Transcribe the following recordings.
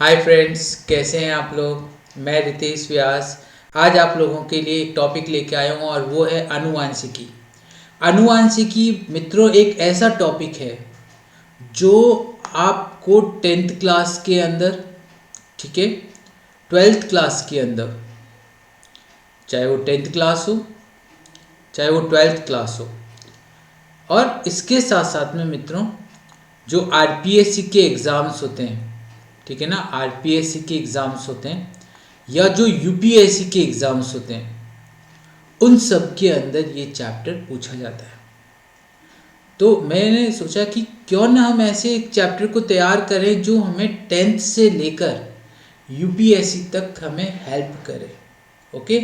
Hi friends, कैसे हैं आप लोग। मैं रितेश व्यास आज आप लोगों के लिए एक टॉपिक लेके आया हूँ और वो है आनुवांशिकी। आनुवांशिकी मित्रों एक ऐसा टॉपिक है जो आपको टेंथ क्लास के अंदर, ठीक है, ट्वेल्थ क्लास के अंदर, चाहे वो टेंथ क्लास हो चाहे वो ट्वेल्थ क्लास हो, और इसके साथ साथ में मित्रों जो आरपीएससी के एग्ज़ाम्स होते हैं, ठीक है ना, आरपीएससी के एग्ज़ाम्स होते हैं या जो यूपीएससी के एग्ज़ाम्स होते हैं, उन सब के अंदर ये चैप्टर पूछा जाता है। तो मैंने सोचा कि क्यों ना हम ऐसे एक चैप्टर को तैयार करें जो हमें टेंथ से लेकर यूपीएससी तक हमें हेल्प करे। ओके,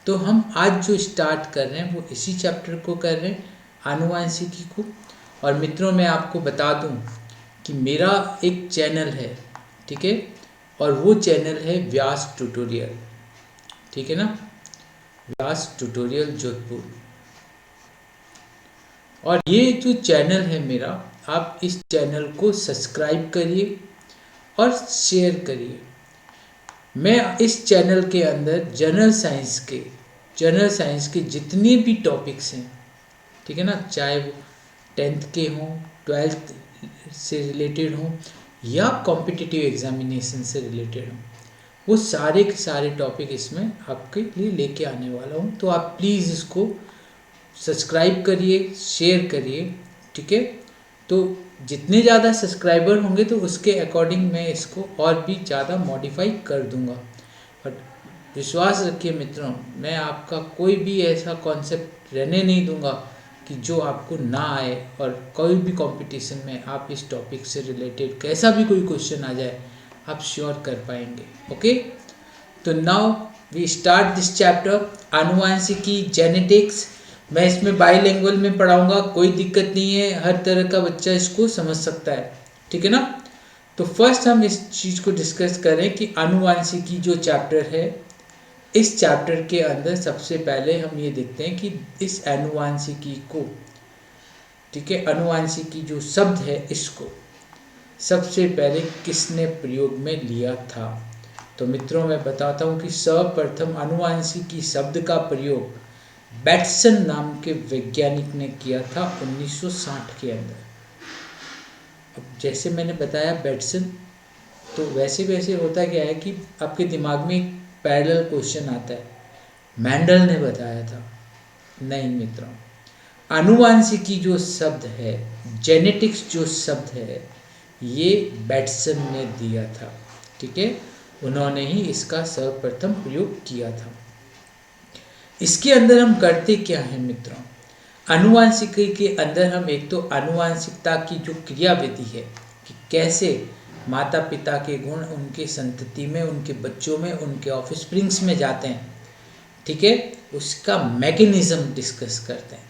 तो हम आज जो स्टार्ट कर रहे हैं वो इसी चैप्टर को कर रहे हैं, आनुवंशिकी को। और मित्रों मैं आपको बता दूं कि मेरा एक चैनल है, ठीक है, और वो चैनल है व्यास ट्यूटोरियल, ठीक है ना, व्यास ट्यूटोरियल जोधपुर। और ये जो चैनल है मेरा, आप इस चैनल को सब्सक्राइब करिए और शेयर करिए। मैं इस चैनल के अंदर जनरल साइंस के जितने भी टॉपिक्स हैं, ठीक है ना, चाहे वो टेंथ के हों, ट्वेल्थ से रिलेटेड हों या कॉम्पिटिटिव एग्जामिनेशन से रिलेटेड हों, वो सारे के सारे टॉपिक इसमें आपके लिए लेके आने वाला हूँ। तो आप प्लीज़ इसको सब्सक्राइब करिए, शेयर करिए, ठीक है। तो जितने ज़्यादा सब्सक्राइबर होंगे तो उसके अकॉर्डिंग मैं इसको और भी ज़्यादा मॉडिफाई कर दूंगा। बट विश्वास रखिए मित्रों, मैं आपका कोई भी ऐसा कॉन्सेप्ट रहने नहीं दूंगा कि जो आपको ना आए, और कोई भी कंपटीशन में आप इस टॉपिक से रिलेटेड कैसा भी कोई क्वेश्चन आ जाए आप श्योर कर पाएंगे। ओके, तो now we start this chapter, आनुवंशिकी जेनेटिक्स। मैं इसमें बाईलिंगुअल में पढ़ाऊंगा, कोई दिक्कत नहीं है, हर तरह का बच्चा इसको समझ सकता है, ठीक है ना। तो फर्स्ट हम इस चीज़ को डिस्कस करें कि आनुवंशिकी जो चैप्टर है, इस चैप्टर के अंदर सबसे पहले हम ये देखते हैं कि इस आनुवंशिकी को, ठीक है, आनुवंशिकी जो शब्द है इसको सबसे पहले किसने प्रयोग में लिया था। तो मित्रों मैं बताता हूँ कि सर्वप्रथम आनुवंशिकी शब्द का प्रयोग बैटसन नाम के वैज्ञानिक ने किया था 1960 के अंदर। अब जैसे मैंने बताया बैटसन, तो वैसे वैसे होता क्या है कि आपके दिमाग में एक पैरेलल क्वेश्चन आता है, मैंडल ने बताया था। नहीं मित्रों, आनुवंशिकी जो शब्द है, जेनेटिक्स जो शब्द है, ये बैटसन ने दिया था, ठीक है, उन्होंने ही इसका सर्वप्रथम प्रयोग किया था। इसके अंदर हम करते क्या है मित्रों, आनुवंशिकी के अंदर हम एक तो आनुवंशिकता की जो क्रियाविधि है कि कैसे माता पिता के गुण उनके संतति में, उनके बच्चों में, उनके ऑफस्प्रिंग्स में जाते हैं, ठीक है, उसका मैकेनिज्म डिस्कस करते हैं।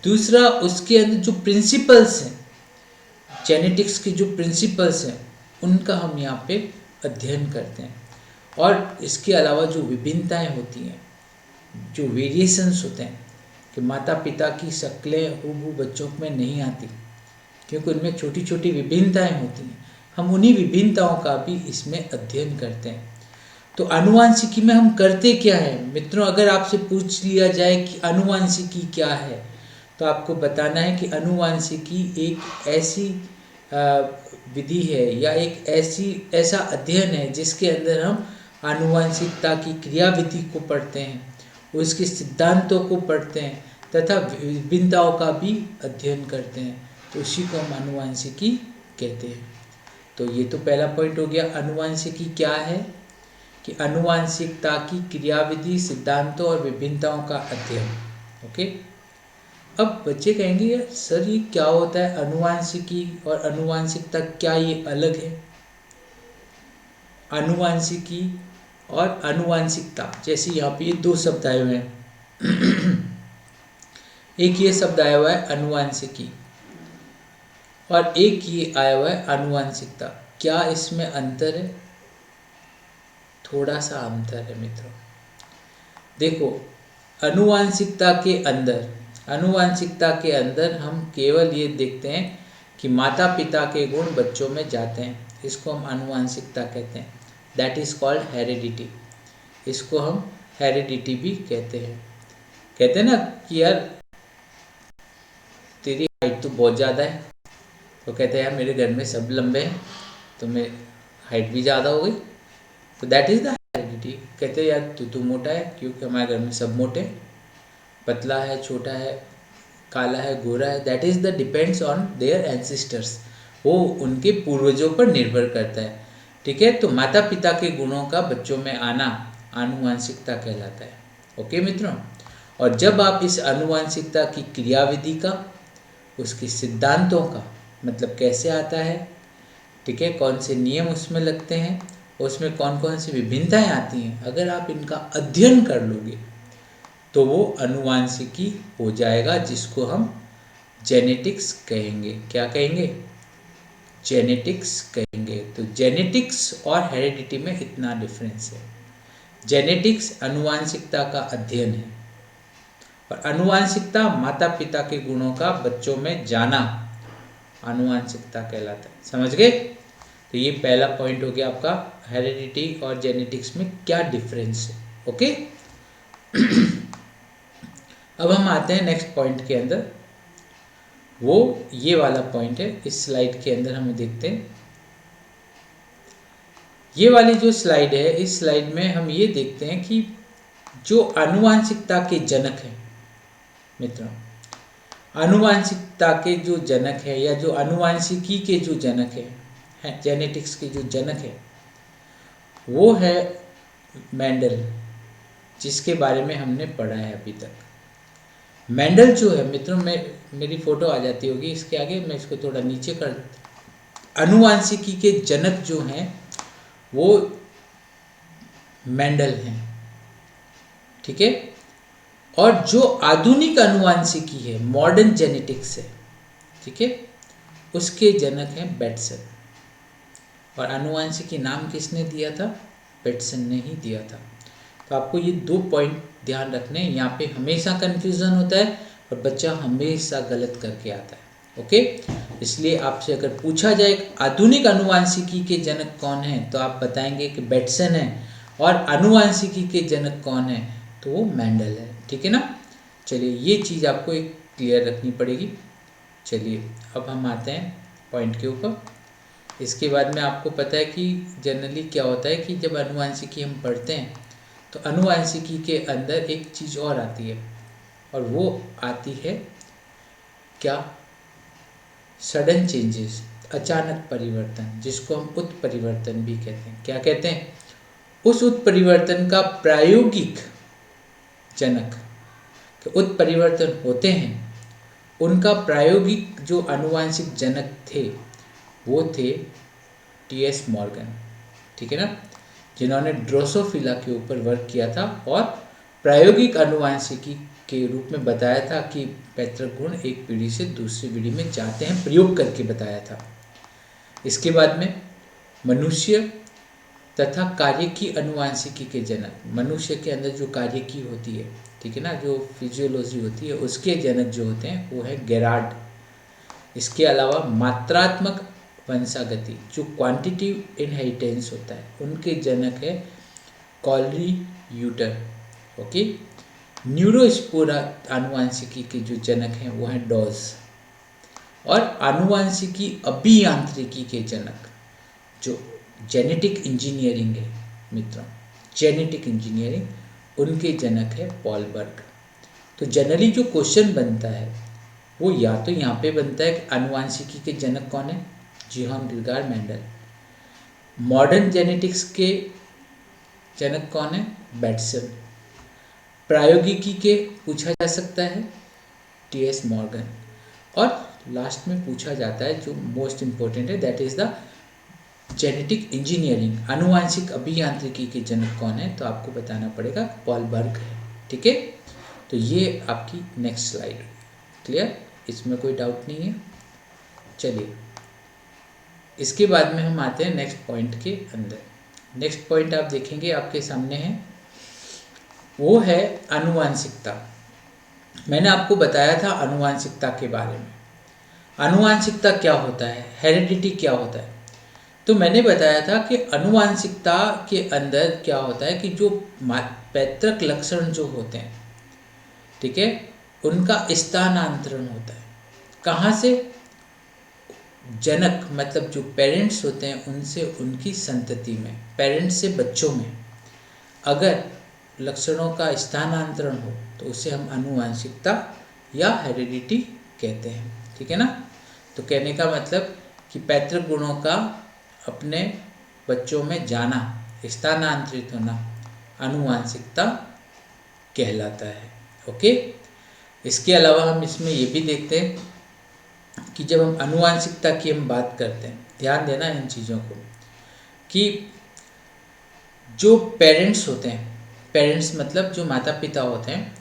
दूसरा, उसके अंदर जो प्रिंसिपल्स हैं, जेनेटिक्स के जो प्रिंसिपल्स हैं, उनका हम यहाँ पे अध्ययन करते हैं। और इसके अलावा जो विभिन्नताएं होती हैं, जो वेरिएशंस होते हैं, कि माता पिता की शक्लें हूबहू बच्चों में नहीं आती, क्योंकि उनमें छोटी छोटी विभिन्नताएं होती हैं, हम उन्हीं विभिन्नताओं का भी इसमें अध्ययन करते हैं। तो आनुवंशिकी में हम करते क्या है मित्रों, अगर आपसे पूछ लिया जाए कि आनुवंशिकी क्या है, तो आपको बताना है कि आनुवंशिकी एक ऐसी विधि है या एक ऐसा अध्ययन है जिसके अंदर हम आनुवंशिकता की क्रियाविधि को पढ़ते हैं, उसके सिद्धांतों को पढ़ते हैं तथा विभिन्नताओं का भी अध्ययन करते हैं, तो उसी को हम आनुवंशिकी कहते हैं। तो ये तो पहला पॉइंट हो गया, आनुवंशिकी क्या है, कि आनुवंशिकता की क्रियाविधि, सिद्धांतों और विभिन्नताओं का अध्ययन। ओके, अब बच्चे कहेंगे यार सर ये क्या होता है, आनुवंशिकी और आनुवंशिकता क्या ये अलग है। आनुवंशिकी और आनुवंशिकता, जैसे यहाँ पे ये दो शब्द आए हुए हैं एक ये शब्द आया हुआ है आनुवंशिकी और एक ये आया हुआ है आनुवंशिकता, क्या इसमें अंतर है? थोड़ा सा अंतर है मित्रों। देखो, आनुवंशिकता के अंदर हम केवल ये देखते हैं कि माता पिता के गुण बच्चों में जाते हैं, इसको हम आनुवंशिकता कहते हैं, दैट इज कॉल्ड हेरिडिटी। इसको हम हेरिडिटी भी कहते हैं ना कि यार तेरी हाइट तो बहुत ज़्यादा है, तो कहते हैं यार मेरे घर में सब लंबे हैं तो मेरी हाइट भी ज़्यादा हो गई, तो दैट इज़ द हेरिडिटी। कहते हैं यार तू मोटा है क्योंकि हमारे घर में सब मोटे, पतला है, छोटा है, काला है, गोरा है, that is the depends on their ancestors, वो उनके पूर्वजों पर निर्भर करता है। ठीक है, तो माता पिता के गुणों का बच्चों में आना आनुवंशिकता कहलाता है। ओके मित्रों, और जब आप इस आनुवंशिकता की क्रियाविधि का, उसके सिद्धांतों का मतलब कैसे आता है, ठीक है, कौन से नियम उसमें लगते हैं, उसमें कौन कौन सी विभिन्नताएं आती हैं, अगर आप इनका अध्ययन कर लोगे तो वो आनुवंशिकी हो जाएगा, जिसको हम जेनेटिक्स कहेंगे। क्या कहेंगे? जेनेटिक्स कहेंगे। तो जेनेटिक्स और हेरिडिटी में इतना डिफरेंस है। जेनेटिक्स आनुवंशिकता का अध्ययन है और आनुवंशिकता माता पिता के गुणों का बच्चों में जाना आनुवंशिकता कहलाता है। समझ गए? तो ये पहला पॉइंट हो गया आपका, हेरिडिटी और जेनेटिक्स में क्या डिफरेंस है। ओके अब हम आते हैं नेक्स्ट पॉइंट के अंदर, वो ये वाला पॉइंट है। इस स्लाइड के अंदर हम देखते हैं, ये वाली जो स्लाइड है, इस स्लाइड में हम ये देखते हैं कि जो आनुवंशिकता के जनक हैं मित्रों, आनुवंशिकता के जो जनक है या जो आनुवंशिकी के जो जनक है, जेनेटिक्स के जो जनक है, वो है मेंडल, जिसके बारे में हमने पढ़ा है अभी तक। मेंडल जो है मित्रों, मेरी फोटो आ जाती होगी इसके आगे, मैं इसको थोड़ा नीचे कर देता। आनुवंशिकी के जनक जो हैं वो मेंडल हैं, ठीक है। और जो आधुनिक आनुवंशिकी है, मॉडर्न जेनेटिक्स है, ठीक है, उसके जनक हैं बेटसन। और आनुवंशिकी नाम किसने दिया था? बेटसन ने ही दिया था। तो आपको ये 2 पॉइंट ध्यान रखने, यहाँ पे हमेशा कन्फ्यूज़न होता है और बच्चा हमेशा गलत करके आता है। ओके, इसलिए आपसे अगर पूछा जाए आधुनिक आनुवंशिकी के जनक कौन है, तो आप बताएंगे कि बेटसन है, और आनुवंशिकी के जनक कौन है, तो वो मेंडल है। ठीक है ना? चलिए, ये चीज़ आपको एक क्लियर रखनी पड़ेगी। चलिए अब हम आते हैं पॉइंट के ऊपर। इसके बाद में आपको पता है कि जनरली क्या होता है कि जब आनुवंशिकी हम पढ़ते हैं तो आनुवंशिकी के अंदर एक चीज़ और आती है, और वो आती है क्या? सडन चेंजेस, अचानक परिवर्तन, जिसको हम उत्परिवर्तन भी कहते हैं। क्या कहते हैं? उस उत्परिवर्तन का प्रायोगिक जनक, उत्परिवर्तन होते हैं, उनका प्रायोगिक जो आनुवंशिक जनक थे वो थे टी.एस. मॉर्गन। ठीक है ना, जिन्होंने ड्रोसोफिला के ऊपर वर्क किया था और प्रायोगिक आनुवंशिकी के रूप में बताया था कि पैतृक गुण एक पीढ़ी से दूसरी पीढ़ी में जाते हैं, प्रयोग करके बताया था। इसके बाद में मनुष्य तथा कार्य की आनुवंशिकी के जनक, मनुष्य के अंदर जो कार्य की होती है, ठीक है ना, जो फिजियोलॉजी होती है, उसके जनक जो होते हैं वो है गेरार्ड। इसके अलावा मात्रात्मक वंशागति, जो क्वांटिटिव इनहेरिटेंस होता है, उनके जनक है कॉलरी यूटर। ओके, न्यूरोस्पोरा आनुवंशिकी के जो जनक हैं वो हैं डॉज। और आनुवंशिकी अभियांत्रिकी के जनक, जो जेनेटिक इंजीनियरिंग है मित्रों, जेनेटिक इंजीनियरिंग, उनके जनक है पॉल बर्ग। तो जनरली जो क्वेश्चन बनता है वो या तो यहाँ पे बनता है कि आनुवंशिकी के जनक कौन है? जोहान रीगार्ड मेंडल। मॉडर्न जेनेटिक्स के जनक कौन है? बेटसन। प्रायोगिकी के पूछा जा सकता है टी.एस. मॉर्गन। और लास्ट में पूछा जाता है जो मोस्ट इम्पोर्टेंट है, that is the genetic engineering, आनुवंशिक अभियांत्रिकी के जनक कौन है? तो आपको बताना पड़ेगा पॉल बर्ग है। ठीक है, तो ये आपकी नेक्स्ट स्लाइड। क्लियर? इसमें कोई डाउट नहीं है। चलिए, इसके बाद में हम आते हैं नेक्स्ट पॉइंट के अंदर। नेक्स्ट पॉइंट आप देखेंगे आपके सामने है, वो है आनुवंशिकता। मैंने आपको बताया था आनुवंशिकता के बारे में। आनुवंशिकता क्या होता है, हेरिडिटी क्या होता है। तो मैंने बताया था कि आनुवांशिकता के अंदर क्या होता है कि जो पैतृक लक्षण जो होते हैं, ठीक है, उनका स्थानांतरण होता है। कहाँ से? जनक मतलब जो पेरेंट्स होते हैं उनसे उनकी संतति में, पेरेंट्स से बच्चों में अगर लक्षणों का स्थानांतरण हो तो उसे हम आनुवांशिकता या हेरिडिटी कहते हैं, ठीक है ना। तो कहने का मतलब कि पैतृक गुणों का अपने बच्चों में जाना, स्थानांतरित होना आनुवांशिकता कहलाता है। ओके, इसके अलावा हम इसमें ये भी देखते हैं कि जब हम आनुवांशिकता की हम बात करते हैं, ध्यान देना इन चीज़ों को, कि जो पेरेंट्स होते हैं, पेरेंट्स मतलब जो माता पिता होते हैं,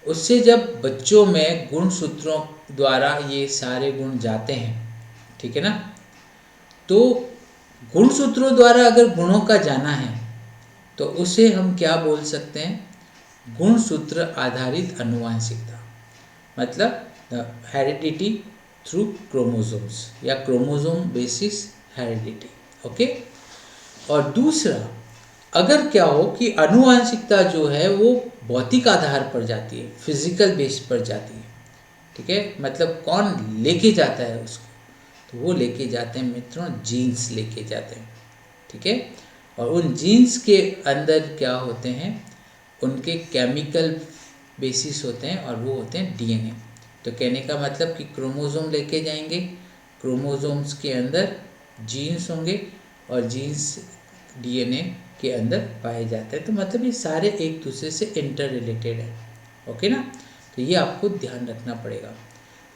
उससे जब बच्चों में गुण सूत्रों द्वारा ये सारे गुण जाते हैं, ठीक है ना, तो गुण सूत्रों द्वारा अगर गुणों का जाना है तो उसे हम क्या बोल सकते हैं? गुण सूत्र आधारित आनुवांशिकता, मतलब हेरिडिटी थ्रू क्रोमोसोम्स या क्रोमोसोम बेसिस हेरिडिटी। ओके, और दूसरा, अगर क्या हो कि आनुवांशिकता जो है वो भौतिक आधार पर जाती है, फिजिकल बेस पर जाती है, ठीक है, मतलब कौन लेके जाता है उसको? तो वो लेके जाते हैं मित्रों, जीन्स लेके जाते हैं, ठीक है। और उन जीन्स के अंदर क्या होते हैं? उनके केमिकल बेसिस होते हैं और वो होते हैं डीएनए। तो कहने का मतलब कि क्रोमोसोम लेके जाएंगे, क्रोमोसोम्स के अंदर जीन्स होंगे और जीन्स डीएनए के अंदर पाए जाते हैं। तो मतलब ये सारे एक दूसरे से इंटर रिलेटेड है। ओके ना, तो ये आपको ध्यान रखना पड़ेगा।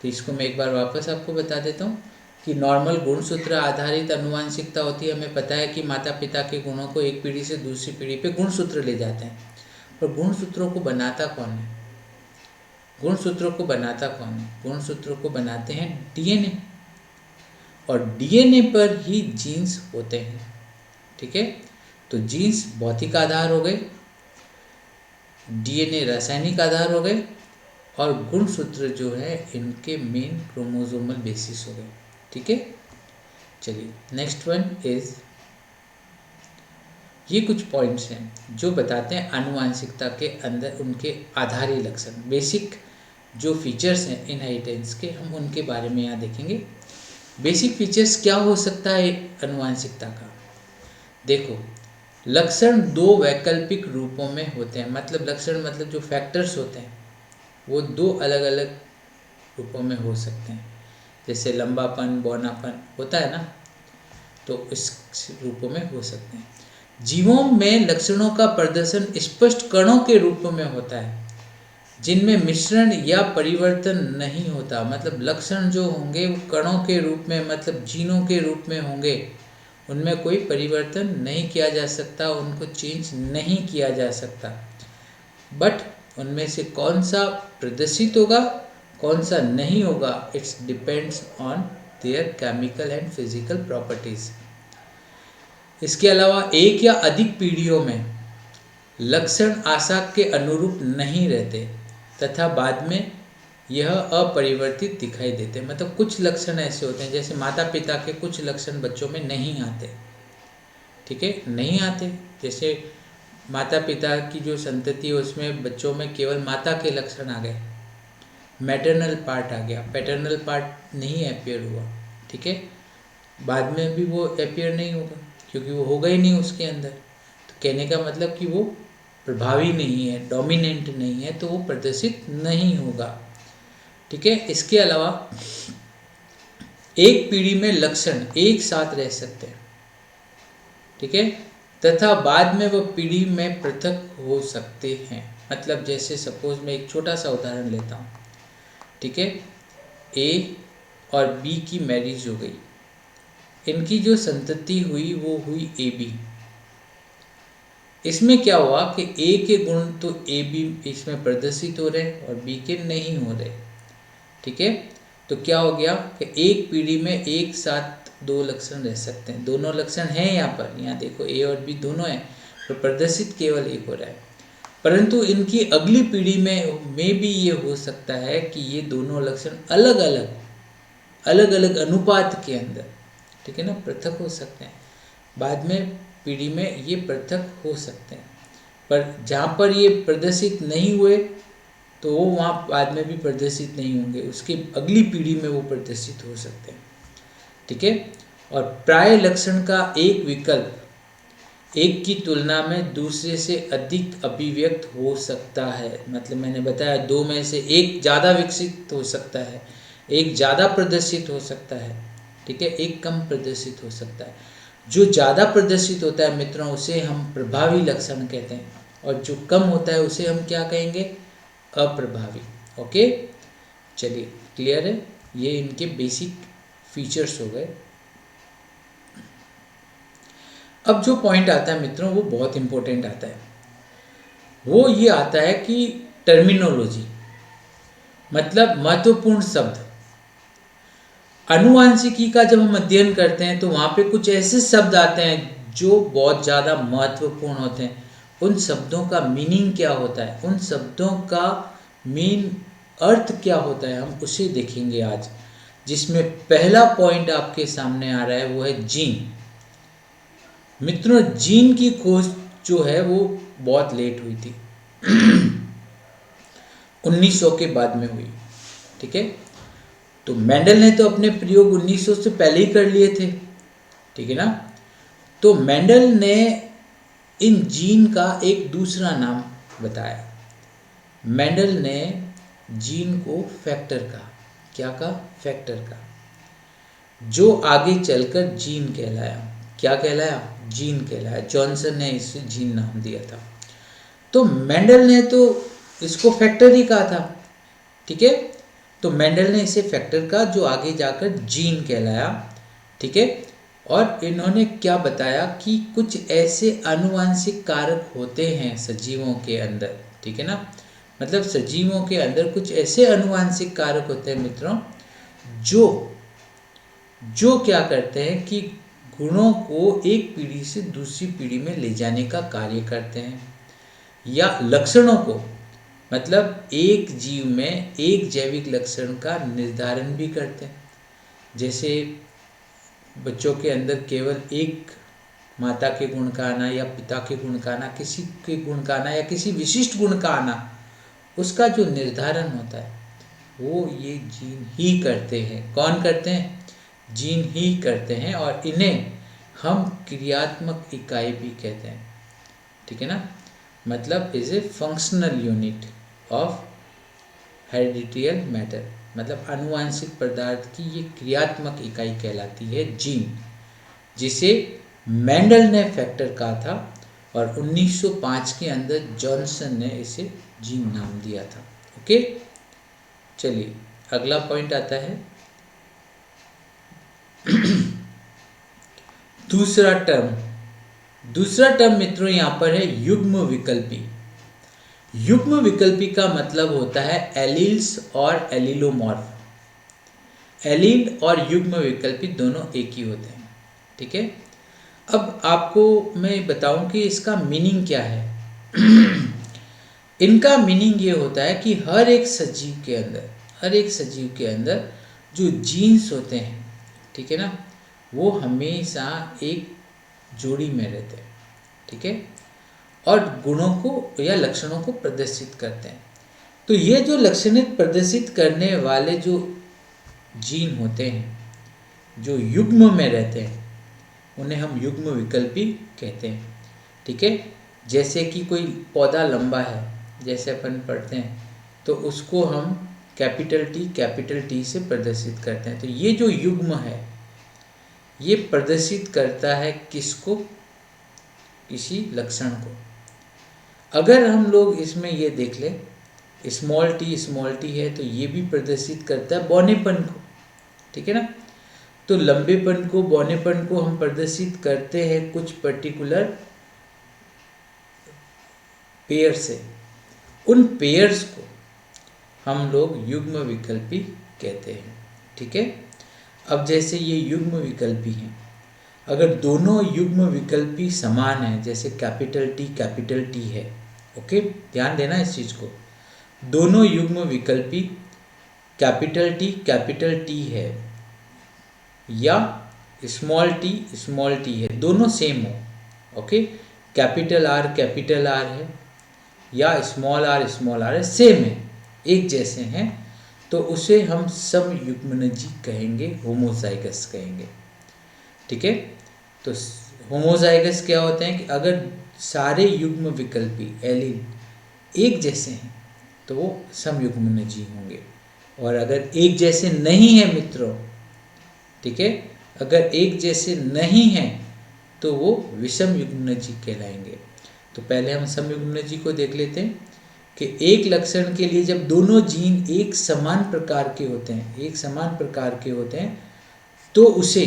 तो इसको मैं एक बार वापस आपको बता देता हूँ कि नॉर्मल गुणसूत्र आधारित आनुवांशिकता होती है। हमें पता है कि माता पिता के गुणों को एक पीढ़ी से दूसरी पीढ़ी पे गुणसूत्र ले जाते हैं, पर गुणसूत्रों को बनाता कौन है? गुणसूत्रों को बनाता कौन है? गुणसूत्रों को बनाते हैं डीएनए, और डीएनए पर ही जीन्स होते हैं, ठीक है। तो जीन्स भौतिक आधार हो गए, डीएनए रासायनिक आधार हो गए, और गुणसूत्र जो है इनके मेन क्रोमोसोमल बेसिस हो गए, ठीक है। चलिए नेक्स्ट वन इज, ये कुछ पॉइंट्स हैं जो बताते हैं आनुवांशिकता के अंदर उनके आधारी लक्षण, बेसिक जो फीचर्स हैं इनहेरिटेंस के, हम उनके बारे में यहाँ देखेंगे। बेसिक फीचर्स क्या हो सकता है आनुवांशिकता का? देखो, लक्षण दो वैकल्पिक रूपों में होते हैं, मतलब लक्षण मतलब जो फैक्टर्स होते हैं वो दो अलग अलग रूपों में हो सकते हैं। जैसे लंबापन, बौनापन होता है ना, तो इस रूपों में हो सकते हैं। जीवों में लक्षणों का प्रदर्शन स्पष्ट कणों के रूप में होता है, जिनमें मिश्रण या परिवर्तन नहीं होता। मतलब लक्षण जो होंगे वो कणों के रूप में, मतलब जीनों के रूप में होंगे, उनमें कोई परिवर्तन नहीं किया जा सकता, उनको चेंज नहीं किया जा सकता। बट उनमें से कौन सा प्रदर्शित होगा, कौन सा नहीं होगा, it's depends on their chemical and physical properties. इसके अलावा एक या अधिक पीढ़ियों में लक्षण आशा के अनुरूप नहीं रहते तथा बाद में यह अपरिवर्तित दिखाई देते। मतलब कुछ लक्षण ऐसे होते हैं, जैसे माता पिता के कुछ लक्षण बच्चों में नहीं आते, ठीक है, नहीं आते। जैसे माता पिता की जो संतति है उसमें बच्चों में केवल माता के लक्षण आ गए, मैटरनल पार्ट आ गया, पैटर्नल पार्ट नहीं अपियर हुआ, ठीक है। बाद में भी वो अपियर नहीं होगा क्योंकि वो होगा ही नहीं उसके अंदर। तो कहने का मतलब कि वो प्रभावी नहीं है, डोमिनेंट नहीं है, तो वो प्रदर्शित नहीं होगा, ठीक है। इसके अलावा एक पीढ़ी में लक्षण एक साथ रह सकते हैं, ठीक है, तथा बाद में वो पीढ़ी में पृथक हो सकते हैं। मतलब जैसे सपोज मैं एक छोटा सा उदाहरण लेता हूँ, ठीक है, ए और बी की मैरिज हो गई, इनकी जो संतति हुई वो हुई ए बी। इसमें क्या हुआ कि ए के गुण तो ए बी इसमें प्रदर्शित हो रहे और बी के नहीं हो रहे, ठीक है। तो क्या हो गया कि एक पीढ़ी में एक साथ दो लक्षण रह सकते हैं, दोनों लक्षण हैं यहाँ पर, यहाँ देखो ए और बी दोनों हैं, तो प्रदर्शित केवल एक हो रहा है। परंतु इनकी अगली पीढ़ी में भी ये हो सकता है कि ये दोनों लक्षण अलग अलग अनुपात के अंदर, ठीक है ना, पृथक हो सकते हैं। बाद में पीढ़ी में ये पृथक हो सकते हैं, पर जहाँ पर ये प्रदर्शित नहीं हुए तो वो वहाँ बाद में भी प्रदर्शित नहीं होंगे, उसकी अगली पीढ़ी में वो प्रदर्शित हो सकते हैं। ठीक है। और प्राय लक्षण का एक विकल्प एक की तुलना में दूसरे से अधिक अभिव्यक्त हो सकता है। मतलब मैंने बताया दो में से एक ज़्यादा विकसित हो सकता है, एक ज़्यादा प्रदर्शित हो सकता है। ठीक है, एक कम प्रदर्शित हो सकता है। जो ज़्यादा प्रदर्शित होता है मित्रों उसे हम प्रभावी लक्षण कहते हैं, और जो कम होता है उसे हम क्या कहेंगे, अप्रभावी। ओके, चलिए क्लियर है, ये इनके बेसिक फीचर्स हो गए। अब जो पॉइंट आता है मित्रों वो बहुत इंपॉर्टेंट आता है, वो ये आता है कि टर्मिनोलॉजी, मतलब महत्वपूर्ण शब्द। आनुवांशिकी का जब हम अध्ययन करते हैं तो वहाँ पे कुछ ऐसे शब्द आते हैं जो बहुत ज़्यादा महत्वपूर्ण होते हैं। उन शब्दों का मीनिंग क्या होता है, उन शब्दों का मीन अर्थ क्या होता है, हम उसे देखेंगे आज। जिसमें पहला पॉइंट आपके सामने आ रहा है वो है जीन। मित्रों, जीन की खोज जो है वो बहुत लेट हुई थी 1900 के बाद में हुई। ठीक है, तो मेंडल ने तो अपने प्रयोग 1900 से पहले ही कर लिए थे। ठीक है ना। तो मेंडल ने इन जीन का एक दूसरा नाम बताया। मेंडल ने जीन को फैक्टर कहा। क्या कहा, फैक्टर कहा, जो आगे चलकर जीन कहलाया। क्या कहलाया, जीन कहलाया। जॉनसन ने इसे जीन नाम दिया था। तो मेंडल ने तो इसको फैक्टर ही कहा था। ठीक है, तो मेंडल ने इसे फैक्टर कहा जो आगे जाकर जीन कहलाया। ठीक है, और इन्होंने क्या बताया कि कुछ ऐसे आनुवांशिक कारक होते हैं सजीवों के अंदर। ठीक है ना, मतलब सजीवों के अंदर कुछ ऐसे आनुवांशिक कारक होते हैं मित्रों जो क्या करते हैं कि गुणों को एक पीढ़ी से दूसरी पीढ़ी में ले जाने का कार्य करते हैं, या लक्षणों को, मतलब एक जीव में एक जैविक लक्षण का निर्धारण भी करते हैं। जैसे बच्चों के अंदर केवल एक माता के गुण का आना, या पिता के गुण का आना, किसी के गुण का आना, या किसी विशिष्ट गुण का आना, उसका जो निर्धारण होता है वो ये जीन ही करते हैं। कौन करते हैं, जीन ही करते हैं, और इन्हें हम क्रियात्मक इकाई भी कहते हैं। ठीक है ना, मतलब is a functional unit of hereditary matter, मतलब आनुवांशिक पदार्थ की ये क्रियात्मक इकाई कहलाती है जीन, जिसे मेंडल ने फैक्टर कहा था, और 1905 के अंदर जॉनसन ने इसे जीन नाम दिया था। ओके, चलिए अगला पॉइंट आता है दूसरा टर्म मित्रों यहाँ पर है युग्म विकल्पी। युग्म विकल्पी का मतलब होता है एलील्स और एलिलोमॉर्फ। एलील और युग्म विकल्पी दोनों एक ही होते हैं। ठीक है, अब आपको मैं बताऊं कि इसका मीनिंग क्या है। इनका मीनिंग ये होता है कि हर एक सजीव के अंदर जो जीन्स होते हैं, ठीक है ना, वो हमेशा एक जोड़ी में रहते हैं। ठीक है, और गुणों को या लक्षणों को प्रदर्शित करते हैं। तो ये जो लक्षणित प्रदर्शित करने वाले जो जीन होते हैं, जो युग्म में रहते हैं, उन्हें हम युग्म विकल्पी कहते हैं। ठीक है, जैसे कि कोई पौधा लंबा है, जैसे अपन पढ़ते हैं, तो उसको हम कैपिटल टी से प्रदर्शित करते हैं। तो ये जो युग्म है ये प्रदर्शित करता है किसको, किसी लक्षण को। अगर हम लोग इसमें ये देख लें, स्मॉल टी है तो ये भी प्रदर्शित करता है बौनेपन को। ठीक है ना, तो लंबेपन को, बौनेपन को हम प्रदर्शित करते हैं कुछ पर्टिकुलर पेयर से। उन पेयर्स को हम लोग युग्म विकल्पी कहते हैं। ठीक है, अब जैसे ये युग्म विकल्पी हैं, अगर दोनों युग्म विकल्पी समान हैं, जैसे कैपिटल टी है, ओके, ध्यान देना इस चीज़ को, दोनों युग्म विकल्पी कैपिटल टी है, या स्मॉल टी है, दोनों सेम हो, ओके, कैपिटल आर है या स्मॉल आर है, सेम है, एक जैसे हैं, तो उसे हम समयुग्मनजी कहेंगे, होमोजाइगस कहेंगे। ठीक है, तो होमोजाइगस क्या होते हैं कि अगर सारे युग्म विकल्पी एलील एक जैसे हैं तो वो समयुग्मनजी होंगे, और अगर एक जैसे नहीं है मित्रों, ठीक है, अगर एक जैसे नहीं हैं तो वो विषम युग्मनजी कहलाएंगे। तो पहले हम समयुग्मनजी को देख लेते हैं कि एक लक्षण के लिए जब दोनों जीन एक समान प्रकार के होते हैं तो उसे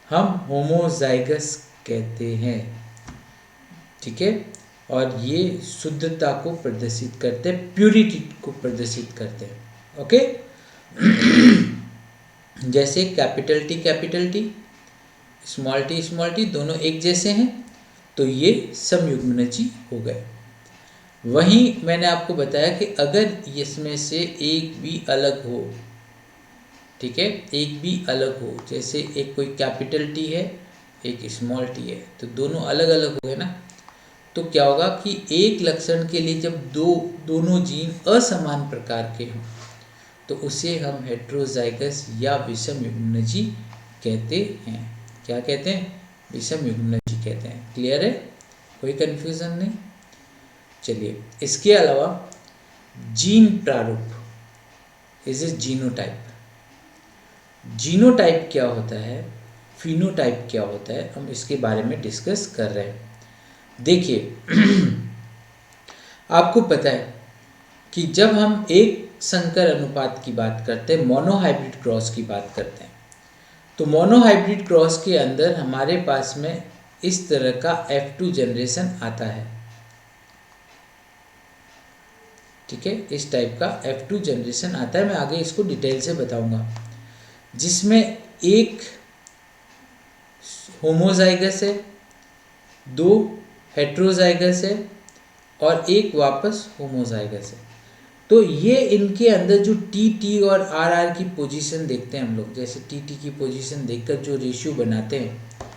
हम होमोजाइगस कहते हैं। ठीक है, और ये शुद्धता को प्रदर्शित करते हैं, प्यूरिटी को प्रदर्शित करते हैं। ओके जैसे कैपिटल टी स्मॉल टी दोनों एक जैसे हैं तो ये समयुग्मनजी हो गए। वहीं मैंने आपको बताया कि अगर इसमें से एक भी अलग हो, ठीक है, एक भी अलग हो, जैसे एक कोई कैपिटल टी है एक स्मॉल टी है, तो दोनों अलग अलग हो गए ना, तो क्या होगा कि एक लक्षण के लिए जब दोनों जीन असमान प्रकार के हों तो उसे हम हेट्रोजाइगस या विषम युग्मनजी कहते हैं। क्या कहते हैं? विषम युग्मनजी कहते हैं। क्लियर है? कोई कंफ्यूजन नहीं? चलिए, इसके अलावा जीन प्रारूप इज ए जीनोटाइप। जीनोटाइप क्या होता है, फिनोटाइप क्या होता है, हम इसके बारे में डिस्कस कर रहे हैं। देखिए आपको पता है कि जब हम एक संकर अनुपात की बात करते हैं, मोनोहाइब्रिड क्रॉस की बात करते हैं, तो मोनोहाइब्रिड क्रॉस के अंदर हमारे पास में इस तरह का F2 जनरेशन आता है। ठीक है, इस टाइप का F2 जनरेशन आता है, मैं आगे इसको डिटेल से बताऊंगा, जिसमें एक होमोजाइगस है, दो हेट्रोजाइगस है और एक वापस होमोजाइगस है। तो ये इनके अंदर जो टी और आर की पोजीशन देखते हैं हम लोग, जैसे टी की पोजीशन देखकर जो रेशियो बनाते हैं,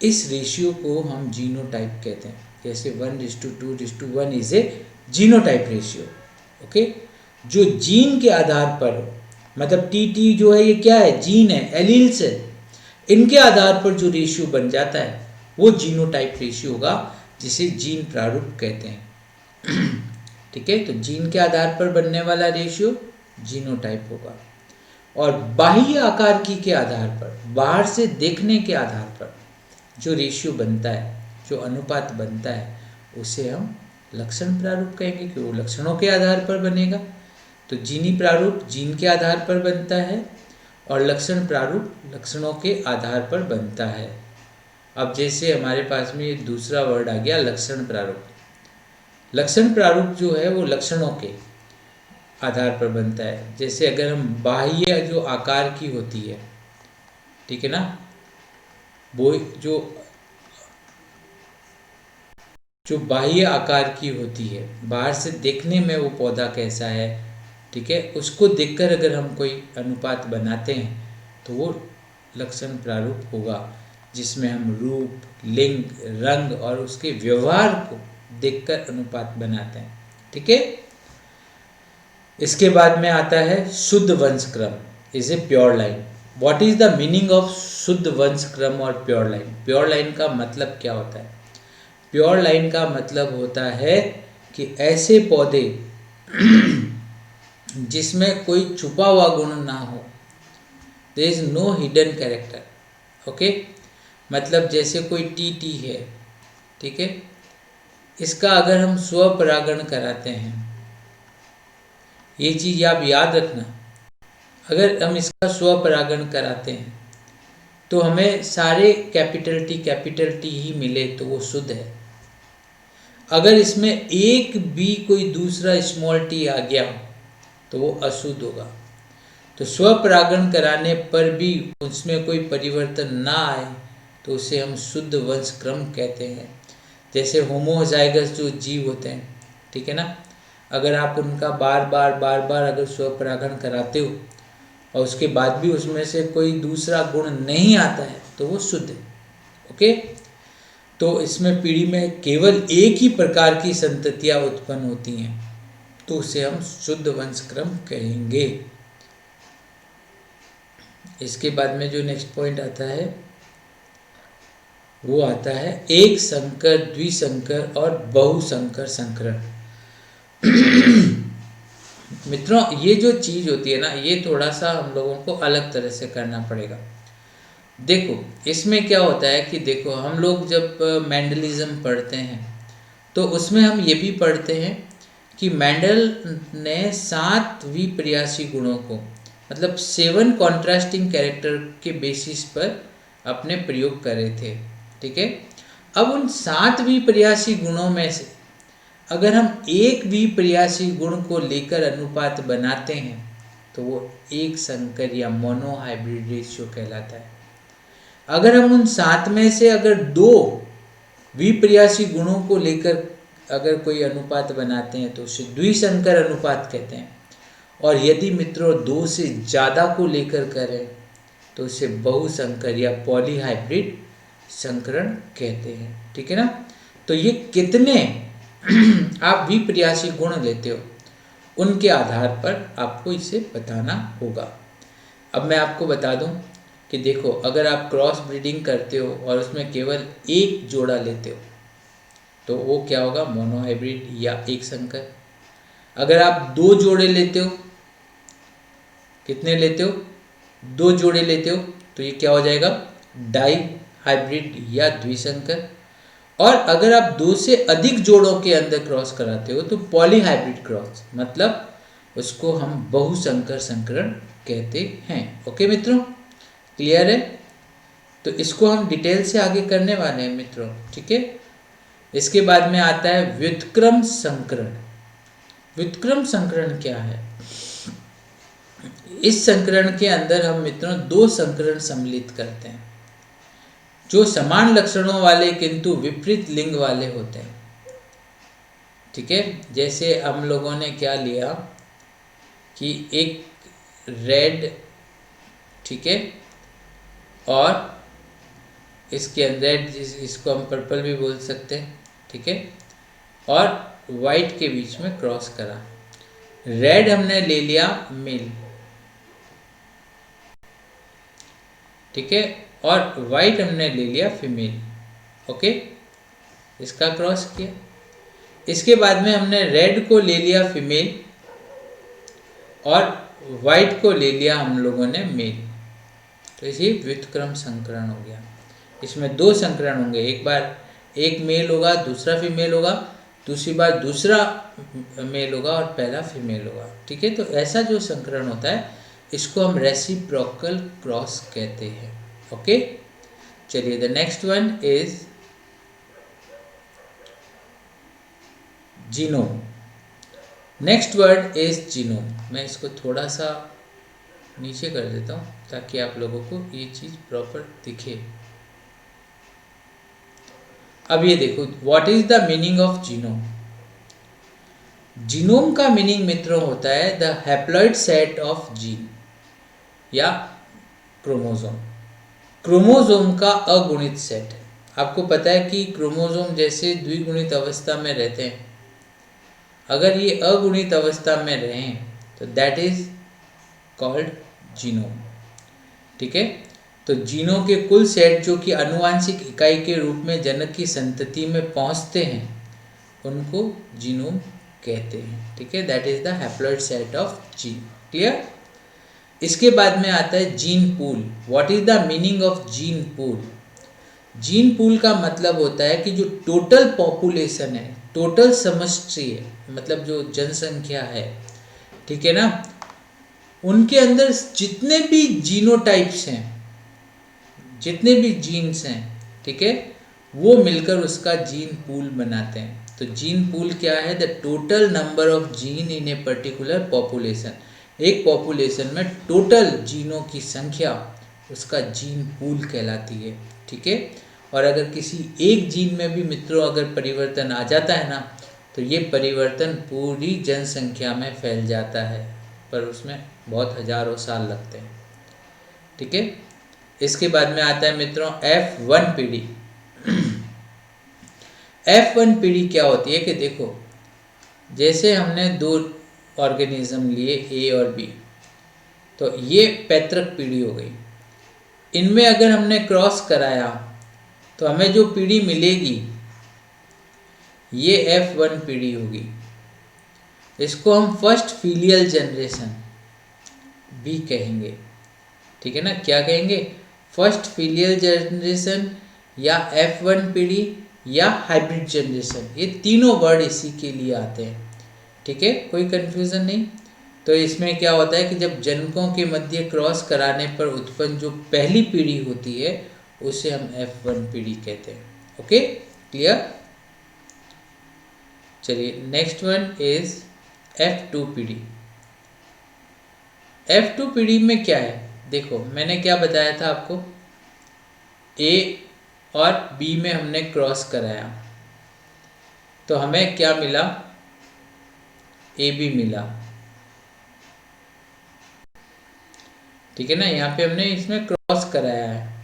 इस रेशियो को हम जीनोटाइप कहते हैं। जैसे 1:2:1 is a genotype ratio. Okay, जो जीन के आधार पर, मतलब टी जो है ये क्या है, जीन है, एलील्स है, इनके आधार पर जो रेशियो बन जाता है वो जीनोटाइप रेशियो होगा, जिसे जीन प्रारूप कहते हैं। ठीक है, तो जीन के आधार पर बनने वाला रेशियो जीनोटाइप होगा, और बाह्य आकारिकी के आधार पर, बाहर से देखने के आधार पर जो रेशियो बनता है, जो अनुपात बनता है, उसे हम लक्षण प्रारूप कहेंगे, कि वो लक्षणों के आधार पर बनेगा। तो जीनी प्रारूप जीन के आधार पर बनता है और लक्षण प्रारूप लक्षणों के आधार पर बनता है। अब जैसे हमारे पास में ये दूसरा वर्ड आ गया लक्षण प्रारूप। लक्षण प्रारूप जो है वो लक्षणों के आधार पर बनता है। जैसे अगर हम बाह्य जो आकार की होती है, ठीक है ना, वो जो बाह्य आकार की होती है, बाहर से देखने में वो पौधा कैसा है, ठीक है, उसको देखकर अगर हम कोई अनुपात बनाते हैं तो वो लक्षण प्रारूप होगा, जिसमें हम रूप, लिंग, रंग और उसके व्यवहार को देखकर अनुपात बनाते हैं। ठीक है, इसके बाद में आता है शुद्ध वंश क्रम, is a pure line. What is the meaning of शुद्ध वंश क्रम और प्योर लाइन? प्योर लाइन का मतलब क्या होता है? प्योर लाइन का मतलब होता है कि ऐसे पौधे जिसमें कोई छुपा हुआ गुण ना हो, there is no hidden character. Okay, मतलब जैसे कोई टी है, ठीक है, इसका अगर हम स्वपरागण कराते हैं, ये चीज़ आप याद रखना, अगर हम इसका स्वपरागण कराते हैं तो हमें सारे कैपिटल टी ही मिले तो वो शुद्ध है। अगर इसमें एक भी कोई दूसरा स्मॉल टी आ गया तो वो अशुद्ध होगा। तो स्वपरागण कराने पर भी उसमें कोई परिवर्तन ना आए तो उसे हम शुद्ध वंश क्रम कहते हैं। जैसे होमोजाइगस जो जीव होते हैं, ठीक है ना, अगर आप उनका बार बार अगर स्वपरागण कराते हो और उसके बाद भी उसमें से कोई दूसरा गुण नहीं आता है तो वो शुद्ध है। ओके, तो इसमें पीढ़ी में केवल एक ही प्रकार की संततियाँ उत्पन्न होती हैं तो उसे हम शुद्ध वंशक्रम कहेंगे। इसके बाद में जो नेक्स्ट पॉइंट आता है वो आता है एक संकर, द्विसंकर और बहुसंकर संकरण। मित्रों, ये जो चीज़ होती है ना, ये थोड़ा सा हम लोगों को अलग तरह से करना पड़ेगा। देखो इसमें क्या होता है कि देखो हम लोग जब मेंडलिज्म पढ़ते हैं तो उसमें हम ये भी पढ़ते हैं कि मेंडल ने 7 विपर्यासी गुणों को, मतलब 7 कॉन्ट्रास्टिंग कैरेक्टर के बेसिस पर अपने प्रयोग करे थे। ठीक है, अब उन 7 विपर्यासी गुणों में से अगर हम एक विपर्यासी गुण को लेकर अनुपात बनाते हैं तो वो एक संकर या मोनोहाइब्रिड रेशियो कहलाता है। अगर हम उन 7 में से अगर 2 विपर्यासी गुणों को लेकर अगर कोई अनुपात बनाते हैं तो उसे द्विसंकर अनुपात कहते हैं। और यदि मित्रों 2 से ज़्यादा को लेकर करें तो उसे बहुसंकर या पॉलीहाइब्रिड संकरण कहते हैं। ठीक है ना, तो ये कितने आप विपर्यासी गुण लेते हो उनके आधार पर आपको इसे बताना होगा। अब मैं आपको बता दूं कि देखो अगर आप क्रॉस ब्रीडिंग करते हो और उसमें केवल एक जोड़ा लेते हो तो वो क्या होगा, मोनोहाइब्रिड या एक संकर। अगर आप 2 जोड़े लेते हो, कितने लेते हो, 2 जोड़े लेते हो तो ये क्या हो जाएगा, डाई हाइब्रिड या द्विसंकर। और अगर आप 2 से अधिक जोड़ों के अंदर क्रॉस कराते हो तो पॉलीहाइब्रिड क्रॉस, मतलब उसको हम बहुसंकर संकरण कहते हैं। ओके मित्रों, क्लियर है? तो इसको हम डिटेल से आगे करने वाले हैं मित्रों। ठीक है, इसके बाद में आता है व्युत्क्रम संकरण। व्युत्क्रम संकरण क्या है? इस संकरण के अंदर हम मित्रों 2 संकरण सम्मिलित करते हैं जो समान लक्षणों वाले किंतु विपरीत लिंग वाले होते हैं। ठीक है, जैसे हम लोगों ने क्या लिया कि एक रेड, ठीक है, और इसके अंदर इसको हम पर्पल भी बोल सकते हैं। ठीक है, और वाइट के बीच में क्रॉस करा। रेड हमने ले लिया मेल, ठीक है, और वाइट हमने ले लिया फीमेल। ओके, इसका क्रॉस किया। इसके बाद में हमने रेड को ले लिया फीमेल और वाइट को ले लिया हम लोगों ने मेल, तो इसी व्युत्क्रम संकरण हो गया। इसमें 2 संकरण होंगे, एक बार एक मेल होगा, दूसरा फीमेल होगा, दूसरी बार दूसरा मेल होगा और पहला फीमेल होगा। ठीक है, तो ऐसा जो संकरण होता है इसको हम रेसिप्रोकल क्रॉस कहते हैं। ओके, चलिए the next one is genome. Next word is genome. मैं इसको थोड़ा सा नीचे कर देता हूँ ताकि आप लोगों को ये चीज़ प्रॉपर दिखे। अब ये देखो, what is the meaning of genome? Genome का मीनिंग मित्रों होता है the haploid set of gene या क्रोमोसोम। क्रोमोसोम का अगुणित सेट है। आपको पता है कि क्रोमोसोम जैसे द्विगुणित अवस्था में रहते हैं, अगर ये अगुणित अवस्था में रहें तो दैट इज कॉल्ड जीनोम। ठीक है, तो जीनों के कुल सेट जो कि आनुवांशिक इकाई के रूप में जनक की संतति में पहुंचते हैं उनको जीनोम कहते हैं। ठीक है, that is the haploid set of gene. Clear? इसके बाद में आता है gene pool. What is the meaning of gene pool? Gene pool का मतलब होता है कि जो टोटल पॉपुलेशन है, टोटल समष्टि है, मतलब जो जनसंख्या है, ठीक है ना, उनके अंदर जितने भी जीनोटाइप्स हैं, जितने भी जीन्स हैं, ठीक है, वो मिलकर उसका जीन पूल बनाते हैं। तो जीन पूल क्या है? The total number of gene in a particular population. एक पॉपुलेशन में टोटल जीनों की संख्या उसका जीन पूल कहलाती है। ठीक है, और अगर किसी एक जीन में भी मित्रों अगर परिवर्तन आ जाता है ना, तो ये परिवर्तन पूरी जनसंख्या में फैल जाता है। पर उसमें बहुत हज़ारों साल लगते हैं। ठीक है, इसके बाद में आता है मित्रों F1 पीढ़ी। F1 पीढ़ी क्या होती है कि देखो, जैसे हमने दो ऑर्गेनिज्म लिए A और B, तो ये पैतृक पीढ़ी हो गई। इनमें अगर हमने क्रॉस कराया तो हमें जो पीढ़ी मिलेगी ये F1 पीढ़ी होगी। इसको हम फर्स्ट फीलियल जनरेशन भी कहेंगे। ठीक है ना, क्या कहेंगे? फर्स्ट फीलियल जनरेशन या F1 पीढ़ी या हाइब्रिड जनरेशन, ये तीनों वर्ड इसी के लिए आते हैं। ठीक है, कोई कंफ्यूजन नहीं। तो इसमें क्या होता है कि जब जनकों के मध्य क्रॉस कराने पर उत्पन्न जो पहली पीढ़ी होती है उसे हम F1 पीढ़ी कहते हैं। Okay, clear? चलिए, नेक्स्ट वन इज F2 पीढ़ी। F2 पीढ़ी में क्या है? देखो, मैंने क्या बताया था आपको, A और B में हमने क्रॉस कराया तो हमें क्या मिला? AB मिला। ठीक है ना, यहाँ पे हमने इसमें क्रॉस कराया है,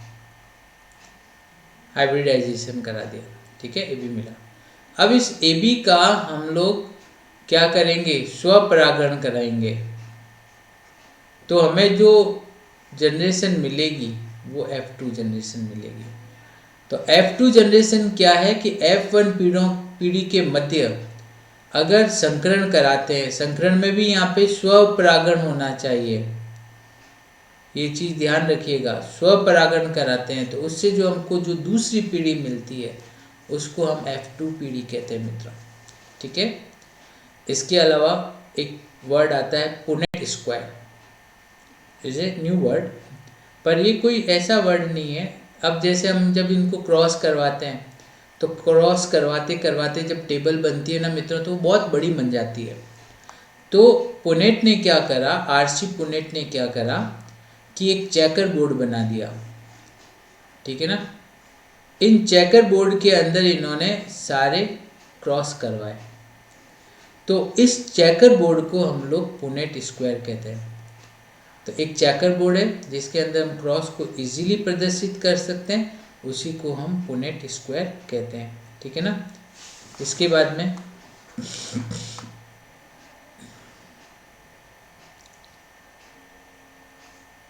हाइब्रिडाइजेशन करा दिया। ठीक है, AB मिला। अब इस AB का हम लोग क्या करेंगे? स्वपरागण कराएंगे, तो हमें जो जनरेशन मिलेगी वो F2 जनरेशन मिलेगी। तो F2 जनरेशन क्या है कि F1 पीढ़ी के मध्य अगर संकरण कराते हैं, संकरण में भी यहाँ पे स्वपरागण होना चाहिए, ये चीज़ ध्यान रखिएगा। स्वपरागण कराते हैं तो उससे जो हमको जो दूसरी पीढ़ी मिलती है उसको हम F2 पीढ़ी कहते हैं मित्रों। ठीक है, इसके अलावा एक वर्ड आता है Punnett square, is a new word, पर ये कोई ऐसा वर्ड नहीं है। अब जैसे हम जब इनको क्रॉस करवाते हैं तो क्रॉस करवाते करवाते जब टेबल बनती है ना मित्रों, तो वो बहुत बड़ी बन जाती है। तो पुनेट ने क्या करा, आरसी पुनेट ने क्या करा कि एक चेकर बोर्ड बना दिया। ठीक है ना, इन चेकर बोर्ड के अंदर इन्होंने सारे क्रॉस करवाए, तो इस चेकर बोर्ड को हम लोग पुनेट स्क्वायर कहते हैं। तो एक चेकर बोर्ड है जिसके अंदर हम क्रॉस को इजीली प्रदर्शित कर सकते हैं, उसी को हम पुनेट स्क्वायर कहते हैं। ठीक है ना, इसके बाद में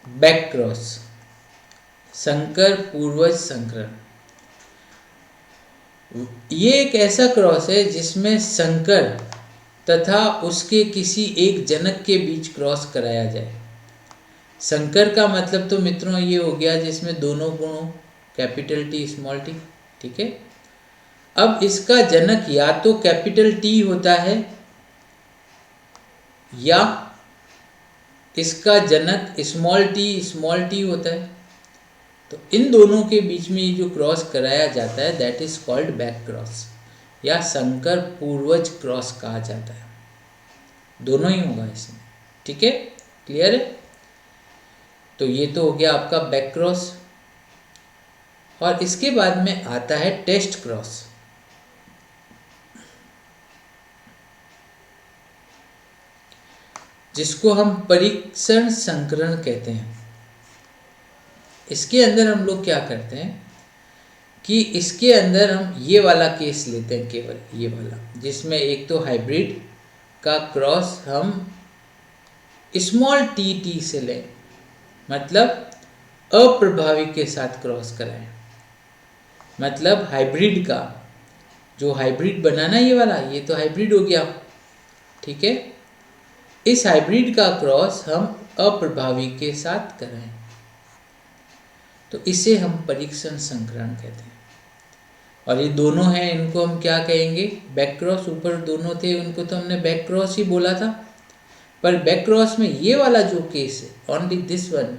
बैक क्रॉस, संकर पूर्वज संकरण। ये एक ऐसा क्रॉस है जिसमें संकर तथा उसके किसी एक जनक के बीच क्रॉस कराया जाए। संकर का मतलब तो मित्रों ये हो गया जिसमें दोनों गुणों कैपिटल टी स्मॉल टी। ठीक है, अब इसका जनक या तो कैपिटल टी होता है या इसका जनक स्मॉल टी होता है। तो इन दोनों के बीच में जो क्रॉस कराया जाता है that is called back cross या संकर पूर्वज क्रॉस कहा जाता है। दोनों ही होगा इसमें। ठीक है, क्लियर है? तो ये तो हो गया आपका बैक क्रॉस, और इसके बाद में आता है टेस्ट क्रॉस। जिसको हम परीक्षण संकरण कहते हैं। इसके अंदर हम लोग क्या करते हैं कि इसके अंदर हम ये वाला केस लेते हैं, केवल ये वाला, जिसमें एक तो हाइब्रिड का क्रॉस हम स्मॉल टी से लें, मतलब अप्रभावी के साथ क्रॉस कराएं। मतलब हाइब्रिड का जो हाइब्रिड बनाना ये वाला, ये तो हाइब्रिड हो गया। ठीक है, इस हाइब्रिड का क्रॉस हम अप्रभावी के साथ कराएं तो इसे हम परीक्षण संकरण कहते हैं। और ये दोनों हैं, इनको हम क्या कहेंगे? Back cross. ऊपर दोनों थे उनको तो हमने बैक क्रॉस ही बोला था, पर बैक क्रॉस में ये वाला जो केस है, only this one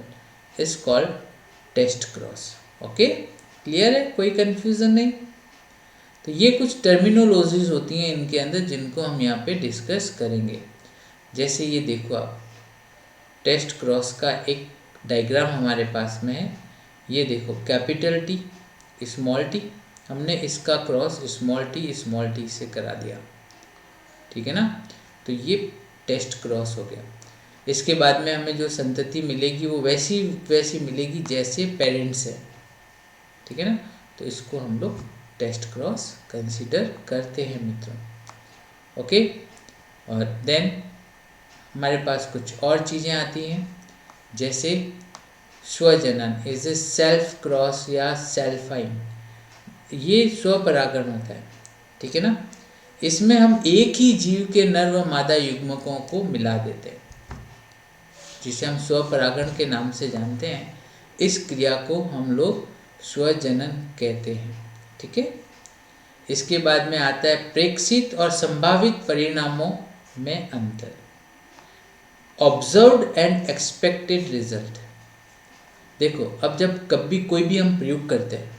is called test cross. Okay, clear है? कोई कंफ्यूजन नहीं। तो ये कुछ टर्मिनोलॉजीज होती हैं इनके अंदर जिनको हम यहाँ पे डिस्कस करेंगे। जैसे ये देखो आप, टेस्ट क्रॉस का एक डायग्राम हमारे पास में है। ये देखो, कैपिटल टी स्मॉल टी, हमने इसका क्रॉस स्मॉल टी से करा दिया। ठीक है ना, तो ये टेस्ट क्रॉस हो गया। इसके बाद में हमें जो संतति मिलेगी वो वैसी वैसी मिलेगी जैसे पेरेंट्स है, ठीक है ना। तो इसको हम लोग टेस्ट क्रॉस कंसीडर करते हैं मित्रों, ओके। और देन हमारे पास कुछ और चीज़ें आती हैं, जैसे स्वजनन इज ए सेल्फ क्रॉस या सेल्फाइन, ये स्वपरागण होता है, ठीक है ना। इसमें हम एक ही जीव के नर व मादा युग्मकों को मिला देते हैं, जिसे हम स्वपरागण के नाम से जानते हैं। इस क्रिया को हम लोग स्वजनन कहते हैं, ठीक है। इसके बाद में आता है प्रेक्षित और संभावित परिणामों में अंतर, ऑब्जर्व्ड एंड एक्सपेक्टेड रिजल्ट। देखो, अब जब कभी कोई भी हम प्रयोग करते हैं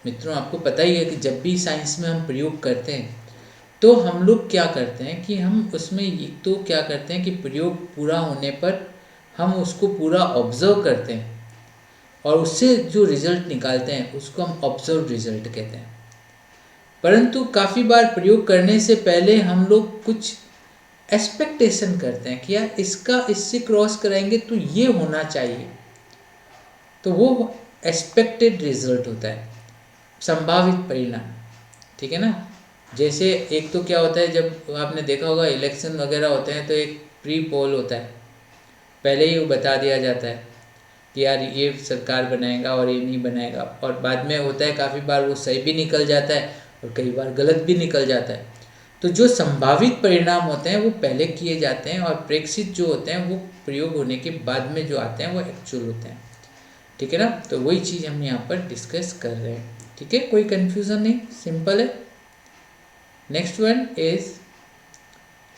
मित्रों, आपको पता ही है कि जब भी साइंस में हम प्रयोग करते हैं तो हम लोग क्या करते हैं कि हम उसमें एक तो क्या करते हैं कि प्रयोग पूरा होने पर हम उसको पूरा ऑब्जर्व करते हैं और उससे जो रिजल्ट निकालते हैं उसको हम ऑब्जर्व रिजल्ट कहते हैं। परंतु काफ़ी बार प्रयोग करने से पहले हम लोग कुछ एक्सपेक्टेशन करते हैं कि यार इसका इससे क्रॉस कराएंगे तो ये होना चाहिए, तो वो एक्सपेक्टेड रिजल्ट होता है, संभावित परिणाम, ठीक है ना। जैसे एक तो क्या होता है, जब आपने देखा होगा इलेक्शन वगैरह होते हैं तो एक प्री पोल होता है, पहले ही वो बता दिया जाता है कि यार ये सरकार बनाएगा और ये नहीं बनाएगा, और बाद में होता है काफ़ी बार वो सही भी निकल जाता है और कई बार गलत भी निकल जाता है। तो जो संभावित परिणाम होते हैं वो पहले किए जाते हैं और प्रेक्षित जो होते हैं वो प्रयोग होने के बाद में जो आते हैं वो एक्चुअल होते हैं, ठीक है ना। तो वही चीज़ हम यहाँ पर डिस्कस कर रहे हैं, ठीक है, कोई कंफ्यूजन नहीं, सिंपल है। नेक्स्ट वन इज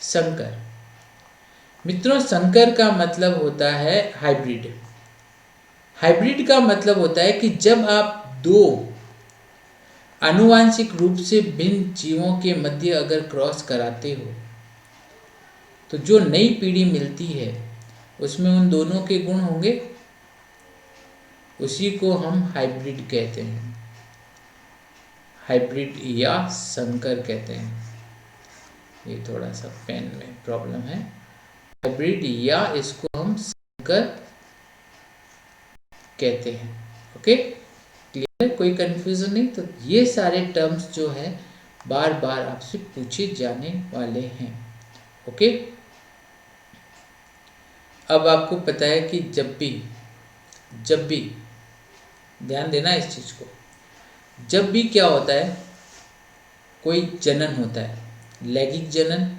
संकर। मित्रों, संकर का मतलब होता है हाइब्रिड। हाइब्रिड का मतलब होता है कि जब आप दो आनुवांशिक रूप से भिन्न जीवों के मध्य अगर क्रॉस कराते हो तो जो नई पीढ़ी मिलती है उसमें उन दोनों के गुण होंगे, उसी को हम हाइब्रिड कहते हैं, हाइब्रिड या संकर कहते हैं। ये थोड़ा सा पेन में प्रॉब्लम है, हाइब्रिड या इसको हम संकर कहते हैं, ओके, क्लियर है, कोई कंफ्यूजन नहीं। तो ये सारे टर्म्स जो है बार बार आपसे पूछे जाने वाले हैं, ओके। अब आपको पता है कि जब भी ध्यान देना इस चीज़ को, जब भी क्या होता है, कोई जनन होता है, लैंगिक जनन,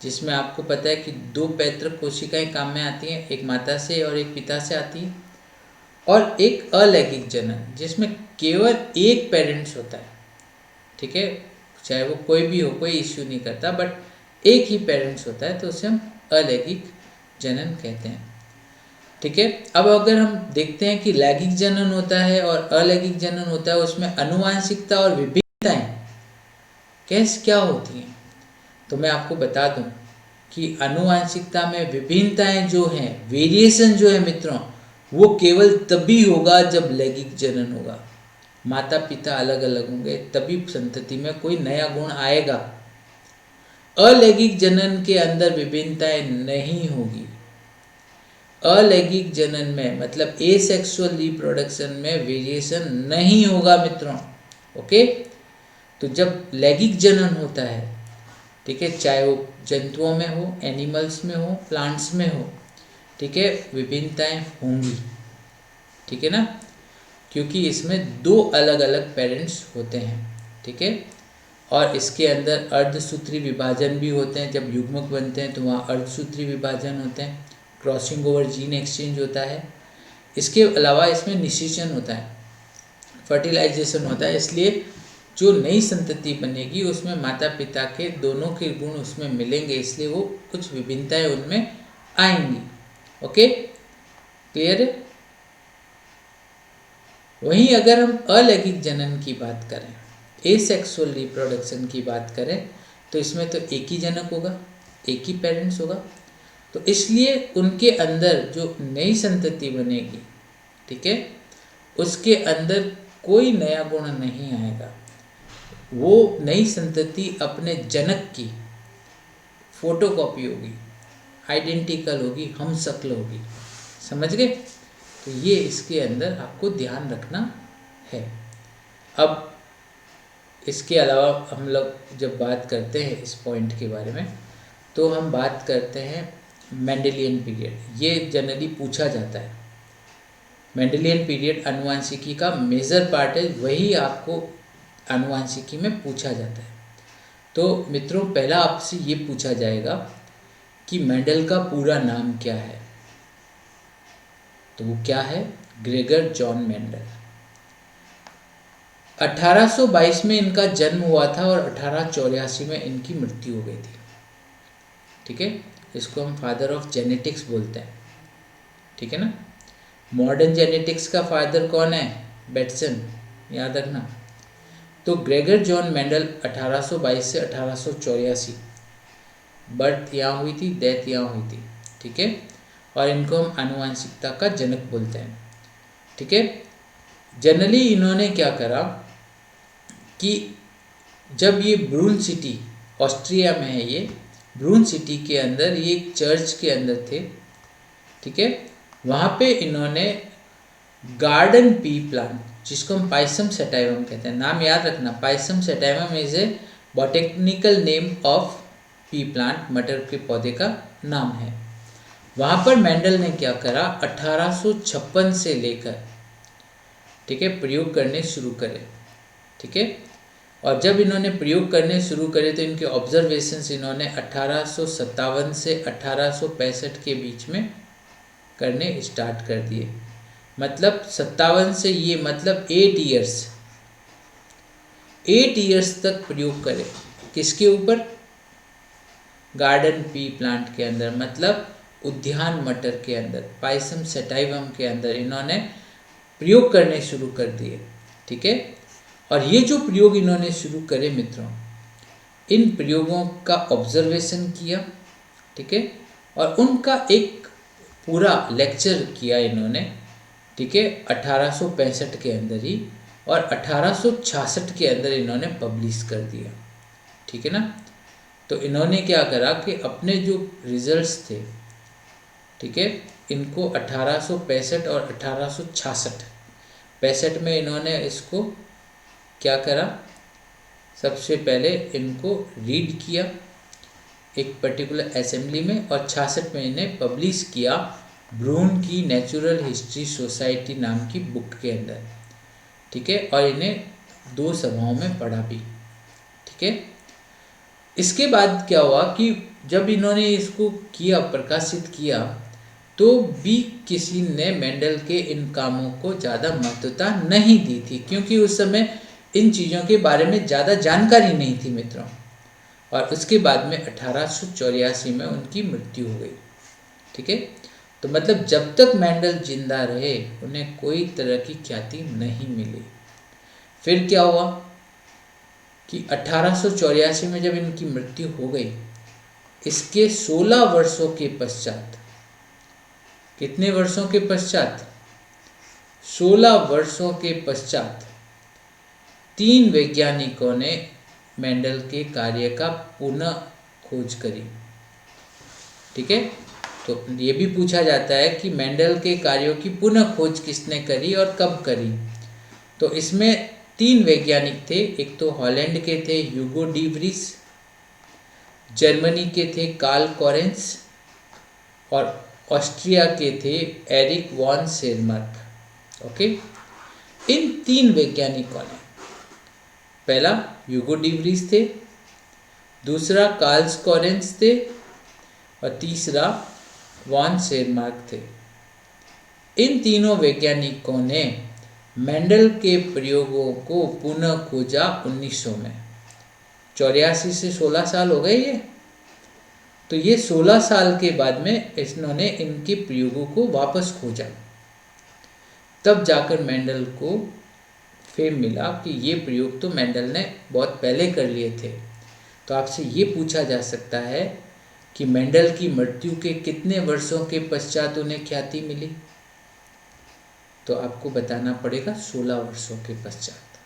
जिसमें आपको पता है कि दो पैतृक कोशिकाएं काम में आती हैं, एक माता से और एक पिता से आती है, और एक अलैंगिक जनन जिसमें केवल एक पेरेंट्स होता है, ठीक है, चाहे वो कोई भी हो, कोई इश्यू नहीं करता, बट एक ही पेरेंट्स होता है, तो उसे हम अलैंगिक जनन कहते हैं, ठीक है। अब अगर हम देखते हैं कि लैंगिक जनन होता है और अलैंगिक जनन होता है, उसमें आनुवांशिकता और विभिन्नताएं क्या होती हैं, तो मैं आपको बता दूं कि आनुवांशिकता में विभिन्नताएं जो हैं, वेरिएशन जो है मित्रों, वो केवल तभी होगा जब लैंगिक जनन होगा, माता पिता अलग अलग होंगे तभी संतति में कोई नया गुण आएगा। अलैंगिक जनन के अंदर विभिन्नताएं नहीं होगी। अलैंगिक जनन में मतलब एसेक्सुअल रिप्रोडक्शन में वेरिएशन नहीं होगा मित्रों, ओके। तो जब लैंगिक जनन होता है, ठीक है, चाहे वो जंतुओं में हो, एनिमल्स में हो, प्लांट्स में हो, ठीक है, विभिन्नताएं होंगी, ठीक है ना, क्योंकि इसमें दो अलग अलग पेरेंट्स होते हैं, ठीक है। और इसके अंदर अर्धसूत्री विभाजन भी होते हैं, जब युग्मक बनते हैं तो वहाँ अर्धसूत्री विभाजन होते हैं, क्रॉसिंग ओवर जीन एक्सचेंज होता है। इसके अलावा इसमें निषेचन होता है, फर्टिलाइजेशन होता है, इसलिए जो नई संतति बनेगी उसमें माता पिता के दोनों के गुण उसमें मिलेंगे, इसलिए वो कुछ विभिन्नताएं उनमें आएंगी, ओके, क्लियर है। वहीं अगर हम अलैंगिक जनन की बात करें, एसेक्सुअल रिप्रोडक्शन की बात करें, तो इसमें तो एक ही जनक होगा, एक ही पेरेंट्स होगा, तो इसलिए उनके अंदर जो नई संतति बनेगी, ठीक है, उसके अंदर कोई नया गुण नहीं आएगा। वो नई संतति अपने जनक की फोटोकॉपी होगी, आइडेंटिकल होगी, हम शक्ल होगी। समझ गए? तो ये इसके अंदर आपको ध्यान रखना है। अब इसके अलावा हम लोग जब बात करते हैं इस पॉइंट के बारे में, तो हम बात करते हैं मेंडेलियन पीरियड। ये जनरली पूछा जाता है। मेंडेलियन पीरियड आनुवंशिकी का मेजर पार्ट है, वही आपको आनुवंशिकी में पूछा जाता है। तो मित्रों, पहला आपसे ये पूछा जाएगा कि मेंडल का पूरा नाम क्या है। तो वो क्या है? Gregor John Mendel. 1822 में इनका जन्म हुआ था और 1884 में इनकी मृत्यु हो गई थी। ठीक है, इसको हम फादर ऑफ जेनेटिक्स बोलते हैं। ठीक है ना। मॉडर्न जेनेटिक्स का फादर कौन है? बेटसन, याद रखना। तो ग्रेगर जॉन मेंडल 1822 से 1884, बर्थ यहाँ हुई थी, डेथ यहाँ हुई थी। ठीक है, और इनको हम आनुवंशिकता का जनक बोलते हैं। ठीक है। जनरली इन्होंने क्या करा कि जब ये ब्रून सिटी, ऑस्ट्रिया में है ये, ब्रून सिटी के अंदर ये एक चर्च के अंदर थे। ठीक है, वहाँ पे इन्होंने गार्डन पी प्लांट, जिसको हम पाइसम सेटाइवम कहते हैं, नाम याद रखना, Pisum sativum is a botanical name of P plant, मटर के पौधे का नाम है। वहाँ पर मेंडल ने क्या करा, 1856 से लेकर, ठीक है, प्रयोग करने शुरू करे। ठीक है, और जब इन्होंने प्रयोग करने शुरू करे तो इनके ऑब्जर्वेशंस इन्होंने 1857 से 1865 के बीच में करने स्टार्ट कर दिए। मतलब 57 से, ये मतलब 8 ईयर्स तक प्रयोग करे। किसके ऊपर? गार्डन पी प्लांट के अंदर, मतलब उद्यान मटर के अंदर, पाइसम सेटाइवम के अंदर इन्होंने प्रयोग करने शुरू कर दिए। ठीक है, और ये जो प्रयोग इन्होंने शुरू करे मित्रों, इन प्रयोगों का ऑब्जर्वेशन किया। ठीक है, और उनका एक पूरा लेक्चर किया इन्होंने। ठीक है, 1865 के अंदर ही, और 1866 के अंदर इन्होंने पब्लिश कर दिया। ठीक है ना। तो इन्होंने क्या करा कि अपने जो रिजल्ट्स थे, ठीक है, इनको 1865 और 1866 में इन्होंने इसको क्या करा, सबसे पहले इनको रीड किया एक पर्टिकुलर असेंबली में, और 66 में इन्हें पब्लिश किया ब्रून की नेचुरल हिस्ट्री सोसाइटी नाम की बुक के अंदर। ठीक है, और इन्हें 2 सभाओं में पढ़ा भी। ठीक है, इसके बाद क्या हुआ कि जब इन्होंने इसको किया, प्रकाशित किया, तो भी किसी ने मेंडल के इन कामों को ज़्यादा महत्वता नहीं दी थी, क्योंकि उस समय इन चीज़ों के बारे में ज़्यादा जानकारी नहीं थी मित्रों। और उसके बाद में 1884 में उनकी मृत्यु हो गई। ठीक है, तो मतलब जब तक मेंडल जिंदा रहे उन्हें कोई तरह की ख्याति नहीं मिली। फिर क्या हुआ कि 1884 में जब इनकी मृत्यु हो गई, इसके 16 वर्षों के पश्चात, कितने वर्षों के पश्चात? 16 वर्षों के पश्चात 3 वैज्ञानिकों ने मेंडल के कार्य का पुनः खोज करी। ठीक है, तो ये भी पूछा जाता है कि मेंडल के कार्यों की पुनः खोज किसने करी और कब करी। तो इसमें 3 वैज्ञानिक थे। एक तो हॉलैंड के थे ह्यूगो डी व्रीस, जर्मनी के थे कार्ल कॉरेंस, और ऑस्ट्रिया के थे एरिक वॉन सेरमार्क। ओके, इन 3 वैज्ञानिकों ने, पहला ह्यूगो डी व्रीस थे, दूसरा कार्ल कॉरेंस थे, और तीसरा वॉन सेरमार्क थे। इन तीनों वैज्ञानिकों ने मेंडल के प्रयोगों को पुनः खोजा 1900 में। 84 से 16 साल हो गए ये। तो ये 16 साल के बाद में इन्होंने इनके प्रयोगों को वापस खोजा। तब जाकर मेंडल को फेम मिला कि ये प्रयोग तो मेंडल ने बहुत पहले कर लिए थे। तो आपसे ये पूछा जा सकता है कि मेंडल की मृत्यु के कितने वर्षों के पश्चात उन्हें ख्याति मिली? तो आपको बताना पड़ेगा 16 वर्षों के पश्चात,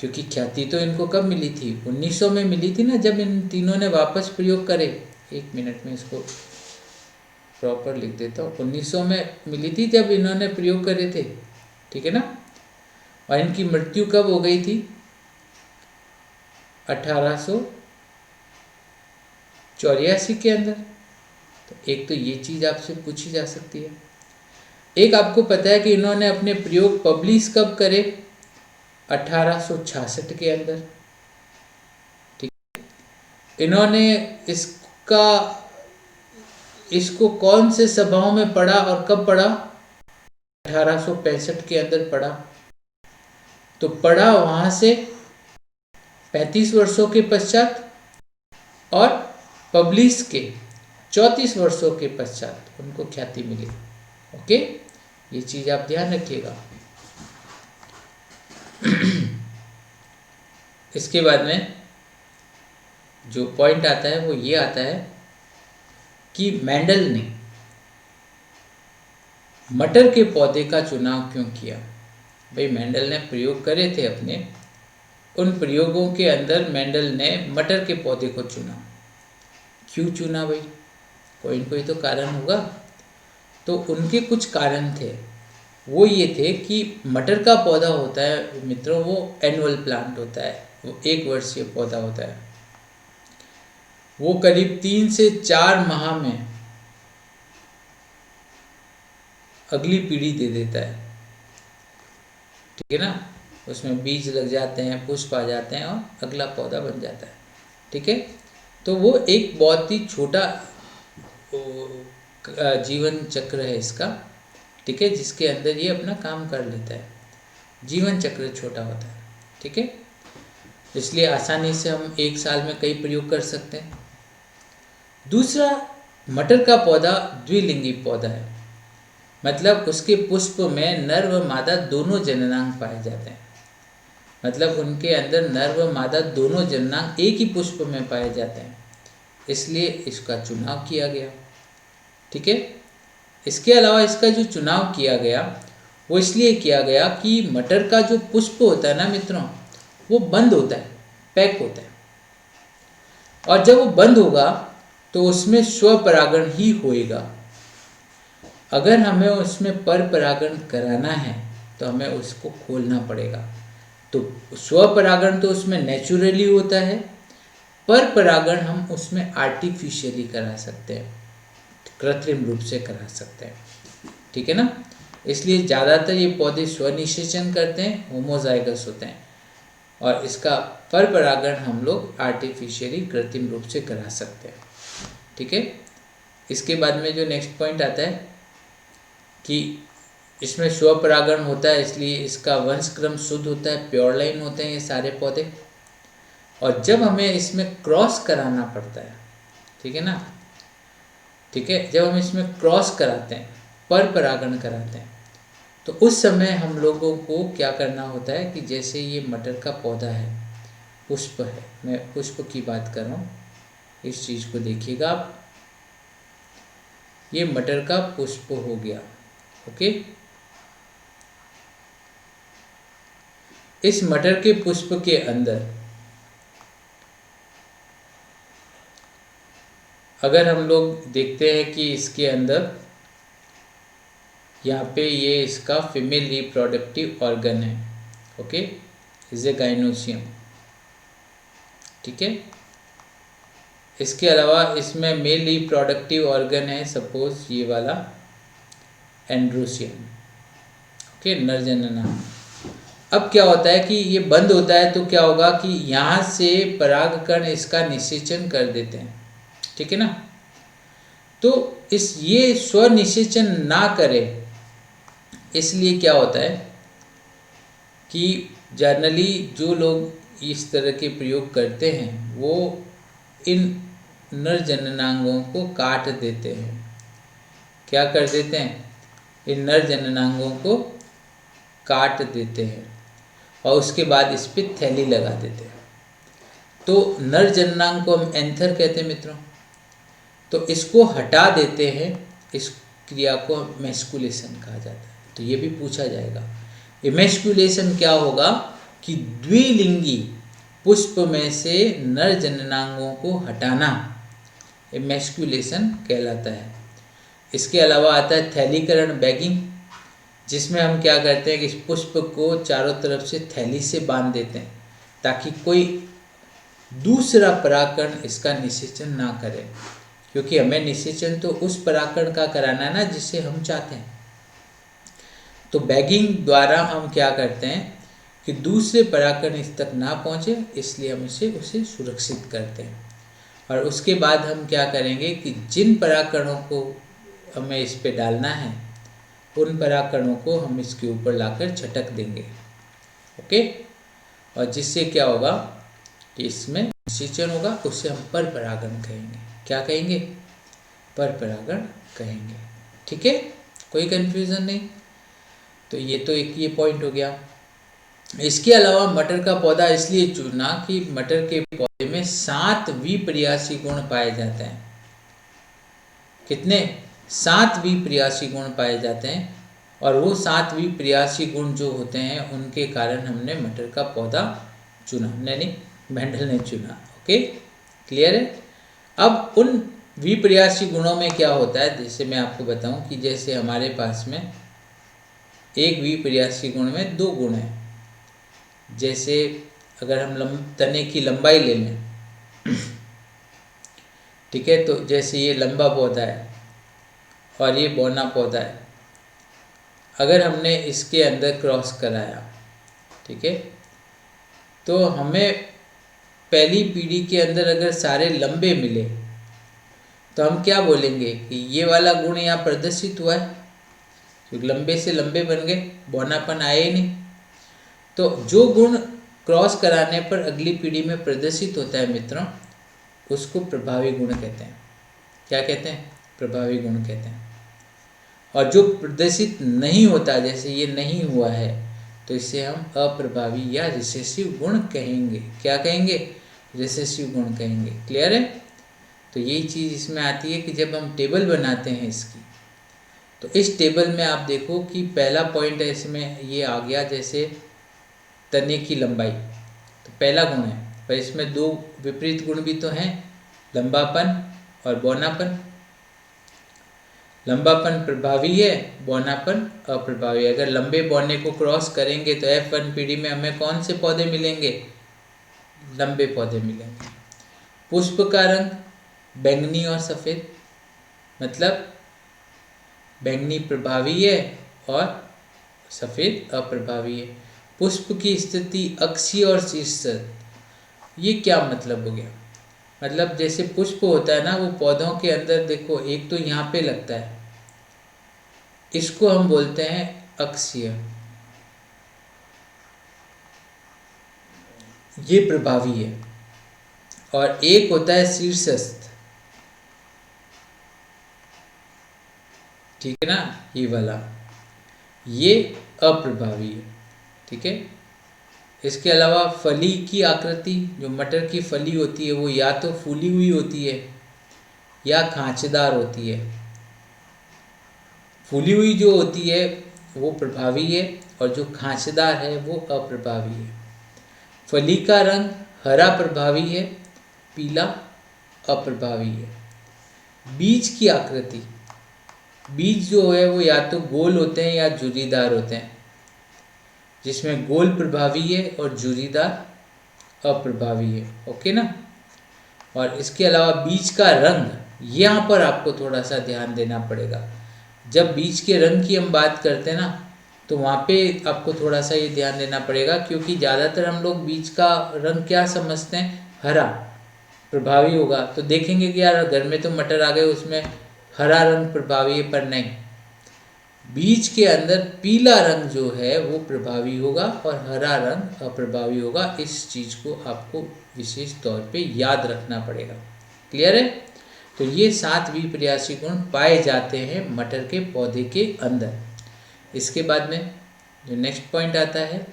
क्योंकि ख्याति तो इनको कब मिली थी? 1900 में मिली थी ना, जब इन तीनों ने वापस प्रयोग करे। 1 मिनट में इसको प्रॉपर लिख देता हूँ, 1900 में मिली थी जब इन्होंने प्रयोग करे थे, ठीक है ना। और इनकी मृत्यु कब हो गई थी? 1884 के अंदर। तो एक तो ये चीज़ आपसे पूछी जा सकती है। एक आपको पता है कि इन्होंने अपने प्रयोग पब्लिश कब करे? 1866 के अंदर, ठीक। इन्होंने इसको कौन से सभाओं में पढ़ा और कब पढ़ा? 1865 के अंदर पढ़ा। तो पढ़ा वहां से 35 वर्षों के पश्चात और पब्लिश के 34 वर्षों के पश्चात उनको ख्याति मिली। ओके, ये चीज आप ध्यान रखिएगा। इसके बाद में जो पॉइंट आता है वो ये आता है कि मेंडल ने मटर के पौधे का चुनाव क्यों किया। भाई मेंडल ने प्रयोग करे थे अपने, उन प्रयोगों के अंदर मेंडल ने मटर के पौधे को चुना। क्यों चुना भाई? कोई न कोई तो कारण होगा। तो उनके कुछ कारण थे, वो ये थे कि मटर का पौधा होता है मित्रों, वो एनुअल प्लांट होता है, वो 1 वर्षीय पौधा होता है। वो करीब 3 से 4 माह में अगली पीढ़ी दे देता है, ठीक है ना। उसमें बीज लग जाते हैं, पुष्प आ जाते हैं और अगला पौधा बन जाता है, ठीक है। तो वो एक बहुत ही छोटा जीवन चक्र है इसका, ठीक है, जिसके अंदर ये अपना काम कर लेता है। जीवन चक्र छोटा होता है, ठीक है। इसलिए आसानी से हम 1 साल में कई प्रयोग कर सकते हैं। दूसरा, मटर का पौधा द्विलिंगी पौधा है, मतलब उसके पुष्प में नर व मादा दोनों जननांग पाए जाते हैं। मतलब उनके अंदर नर व मादा दोनों जननांग एक ही पुष्प में पाए जाते हैं, इसलिए इसका चुनाव किया गया, ठीक है। इसके अलावा इसका जो चुनाव किया गया वो इसलिए किया गया कि मटर का जो पुष्प होता है ना मित्रों, वो बंद होता है, पैक होता है, और जब वो बंद होगा तो उसमें स्वपरागण ही होएगा। अगर हमें उसमें पर परागण कराना है तो हमें उसको खोलना पड़ेगा। तो स्वपरागण तो उसमें नेचुरली होता है, पर परागण हम उसमें आर्टिफिशियली करा सकते हैं, कृत्रिम रूप से करा सकते हैं, ठीक है ना। इसलिए ज़्यादातर ये पौधे स्वनिषेचन करते हैं, होमोजाइगस होते हैं, और इसका पर परागण हम लोग आर्टिफिशियली कृत्रिम रूप से करा सकते हैं, ठीक है। इसके बाद में जो नेक्स्ट पॉइंट आता है कि इसमें स्वपरागण होता है, इसलिए इसका वंशक्रम शुद्ध होता है, प्योर लाइन होते हैं ये सारे पौधे। और जब हमें इसमें क्रॉस कराना पड़ता है, ठीक है ना, ठीक है, जब हम इसमें क्रॉस कराते हैं, पर परागण कराते हैं, तो उस समय हम लोगों को क्या करना होता है कि जैसे ये मटर का पौधा है, पुष्प है, मैं पुष्प की बात कर रहा हूँ, इस चीज़ को देखिएगा आप, ये मटर का पुष्प हो गया, ओके। इस मटर के पुष्प के अंदर अगर हम लोग देखते हैं कि इसके अंदर यहाँ पे ये इसका फीमेल रिप्रोडक्टिव ऑर्गन है, ओके, इज ए गाइनोसियम, ठीक है। इसके अलावा इसमें मेल रिप्रोडक्टिव ऑर्गन है, सपोज ये वाला एंड्रोसियम, ओके, नर जननांग। अब क्या होता है कि ये बंद होता है तो क्या होगा कि यहाँ से परागकण इसका निषेचन कर देते हैं, ठीक है ना। तो ये स्वनिषेचन ना करे, इसलिए क्या होता है कि जनरली जो लोग इस तरह के प्रयोग करते हैं वो इन नर जननांगों को काट देते हैं। क्या कर देते हैं? इन नर जननांगों को काट देते हैं और उसके बाद इस पर थैली लगा देते हैं। तो नर जननांग को हम एंथर कहते हैं मित्रों। तो इसको हटा देते हैं, इस क्रिया को मेस्कुलेशन कहा जाता है। तो ये भी पूछा जाएगा, इमेस्कुलेशन क्या होगा कि द्विलिंगी पुष्प में से नर जननांगों को हटाना इमेस्कुलेशन कहलाता है। इसके अलावा आता है थैलीकरण बैगिंग, जिसमें हम क्या करते हैं कि इस पुष्प को चारों तरफ से थैली से बांध देते हैं ताकि कोई दूसरा परागकण इसका निषेचन ना करे, क्योंकि हमें निषेचन तो उस परागकण का कराना है ना जिसे हम चाहते हैं। तो बैगिंग द्वारा हम क्या करते हैं कि दूसरे परागकण इस तक ना पहुँचे, इसलिए हम उसे सुरक्षित करते हैं। और उसके बाद हम क्या करेंगे कि जिन परागकणों को हमें इस पे डालना है उन परागकणों को हम इसके ऊपर लाकर छटक देंगे। ओके, और जिससे क्या होगा कि इसमें निषेचन होगा, उससे हम पर परागण कहेंगे। क्या कहेंगे? पर परागण कहेंगे। ठीक है, कोई कंफ्यूजन नहीं। तो एक ये पॉइंट हो गया। इसके अलावा मटर का पौधा इसलिए चुना कि मटर के पौधे में 7 विपर्यासी गुण पाए जाते हैं। कितने? 7 विपर्यासी गुण पाए जाते हैं, और वो 7 विपर्यासी गुण जो होते हैं उनके कारण हमने मटर का पौधा चुना, नहीं मेंडल ने चुना। ओके, क्लियर है? अब उन विपर्यासी गुणों में क्या होता है, जैसे मैं आपको बताऊं कि जैसे हमारे पास में एक विपर्यासी गुण में 2 गुण हैं। जैसे अगर हम तने की लंबाई ले लें, ठीक है, तो जैसे ये लंबा पौधा है और ये बौना पौधा है, अगर हमने इसके अंदर क्रॉस कराया, ठीक है, तो हमें पहली पीढ़ी के अंदर अगर सारे लंबे मिले तो हम क्या बोलेंगे कि ये वाला गुण यहाँ प्रदर्शित हुआ है, क्योंकि लंबे से लंबे बन गए, बौनापन आए ही नहीं। तो जो गुण क्रॉस कराने पर अगली पीढ़ी में प्रदर्शित होता है मित्रों, उसको प्रभावी गुण कहते हैं। क्या कहते हैं? प्रभावी गुण कहते हैं। और जो प्रदर्शित नहीं होता, जैसे ये नहीं हुआ है, तो इसे हम अप्रभावी या रिसेसिव गुण कहेंगे। क्या कहेंगे? रिसेसिव गुण कहेंगे। क्लियर है? तो यही चीज़ इसमें आती है कि जब हम टेबल बनाते हैं इसकी, तो इस टेबल में आप देखो कि पहला पॉइंट है इसमें ये आ गया, जैसे तने की लंबाई, तो पहला गुण है, पर इसमें 2 विपरीत गुण भी तो हैं, लंबापन और बौनापन। लंबापन प्रभावी है, बौनापन अप्रभावी। अगर लंबे बौने को क्रॉस करेंगे तो F1 पीढ़ी में हमें कौन से पौधे मिलेंगे? लंबे पौधे मिलेंगे। पुष्प का रंग बैंगनी और सफ़ेद, मतलब बैंगनी प्रभावी है और सफ़ेद अप्रभावी है। पुष्प की स्थिति अक्षीय और शीर्षस्थ, ये क्या मतलब हो गया? मतलब जैसे पुष्प होता है ना, वो पौधों के अंदर देखो, एक तो यहाँ पे लगता है, इसको हम बोलते हैं अक्षीय, ये प्रभावी है। और एक होता है शीर्षस्थ, ठीक है ना, ये वाला, ये अप्रभावी है। ठीक है। इसके अलावा फली की आकृति, जो मटर की फली होती है वो या तो फूली हुई होती है या खांचेदार होती है। फूली हुई जो होती है वो प्रभावी है और जो खांचेदार है वो अप्रभावी है। फली का रंग हरा प्रभावी है, पीला अप्रभावी है। बीज की आकृति, बीज जो है वो या तो गोल होते हैं या झुर्रीदार होते हैं, जिसमें गोल प्रभावी है और झुर्रीदार अप्रभावी है। ओके ना। और इसके अलावा बीज का रंग, यहाँ पर आपको थोड़ा सा ध्यान देना पड़ेगा। जब बीज के रंग की हम बात करते हैं ना, तो वहाँ पे आपको थोड़ा सा ये ध्यान देना पड़ेगा, क्योंकि ज़्यादातर हम लोग बीज का रंग क्या समझते हैं, हरा प्रभावी होगा। तो देखेंगे कि यार घर में तो मटर आ गए, उसमें हरा रंग प्रभावी है, पर नहीं, बीज के अंदर पीला रंग जो है वो प्रभावी होगा और हरा रंग अप्रभावी होगा। इस चीज़ को आपको विशेष तौर पे याद रखना पड़ेगा। क्लियर है। तो ये 7 विपर्यासी गुण पाए जाते हैं मटर के पौधे के अंदर। इसके बाद में जो नेक्स्ट पॉइंट आता है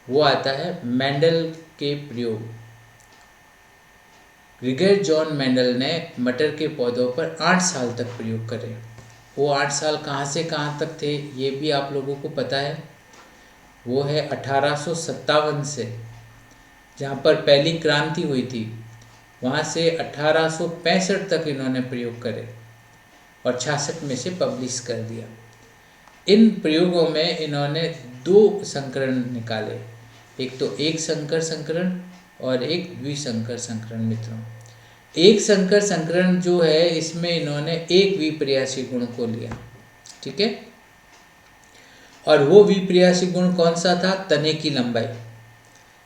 वो आता है मेंडल के प्रयोग। रिगर जॉन मेंडल ने मटर के पौधों पर 8 साल तक प्रयोग करे। वो 8 साल कहाँ से कहाँ तक थे ये भी आप लोगों को पता है। वो है 1857 से, जहाँ पर पहली क्रांति हुई थी, वहाँ से 1865 तक इन्होंने प्रयोग करे। और 66 में से पब्लिश कर दिया। इन प्रयोगों में इन्होंने 2 संकरण निकाले, एक तो एक संकर संकरण और एक द्विसंकर संकरण। मित्रों, एक संकर संकरण जो है इसमें इन्होंने एक विपर्यासी गुण को लिया, ठीक है, और वो विपर्यासी गुण कौन सा था? तने की लंबाई।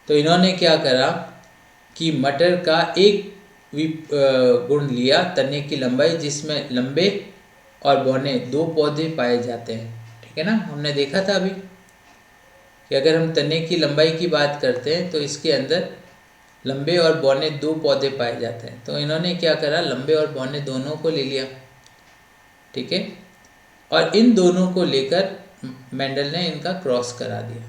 तो इन्होंने क्या करा कि मटर का एक गुण लिया, तने की लंबाई, जिसमें लंबे और बौने 2 पौधे पाए जाते हैं, ठीक है ना। हमने देखा था अभी कि अगर हम तने की लंबाई की बात करते हैं तो इसके अंदर लंबे और बौने 2 पौधे पाए जाते हैं। तो इन्होंने क्या करा, लंबे और बौने दोनों को ले लिया, ठीक है, और इन दोनों को लेकर मेंडल ने इनका क्रॉस करा दिया।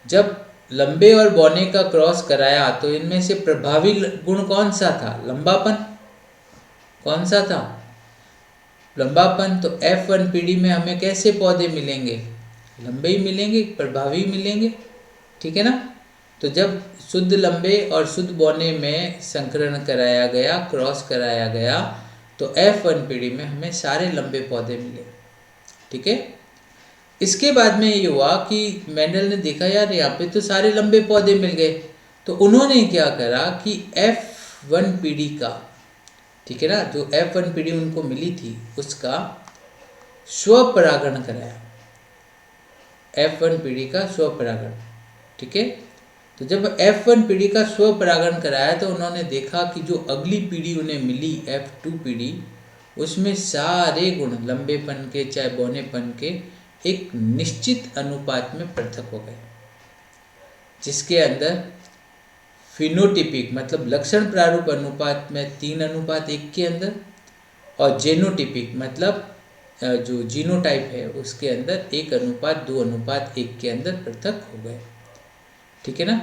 जब लंबे और बौने का क्रॉस कराया तो इनमें से प्रभावी गुण कौन सा था? लंबापन। कौन सा था? लंबापन। तो F1 पीढ़ी में हमें कैसे पौधे मिलेंगे? लंबे ही मिलेंगे, प्रभावी मिलेंगे, ठीक है ना। तो जब शुद्ध लंबे और शुद्ध बौने में संकरण कराया गया, क्रॉस कराया गया, तो F1 पीढ़ी में हमें सारे लंबे पौधे मिले, ठीक है। इसके बाद में ये हुआ कि मेंडल ने देखा यार यहाँ पे तो सारे लंबे पौधे मिल गए, तो उन्होंने क्या करा कि F1 पीढ़ी का, ठीक है ना, जो F1 पीढ़ी उनको मिली थी उसका स्वपरागण कराया। F1 पीढ़ी का स्वपरागण, ठीक है। तो जब F1 पीढ़ी का स्वपरागण कराया तो उन्होंने देखा कि जो अगली पीढ़ी उन्हें मिली F2 पीढ़ी, उसमें सारे गुण लंबेपन के चाहे बौनेपन के एक निश्चित अनुपात में पृथक हो गए, जिसके अंदर फिनोटिपिक मतलब लक्षण प्रारूप अनुपात में 3:1 के अंदर, और जेनोटिपिक मतलब जो जीनोटाइप है उसके अंदर 1:2:1 के अंदर पृथक हो गए, ठीक है ना।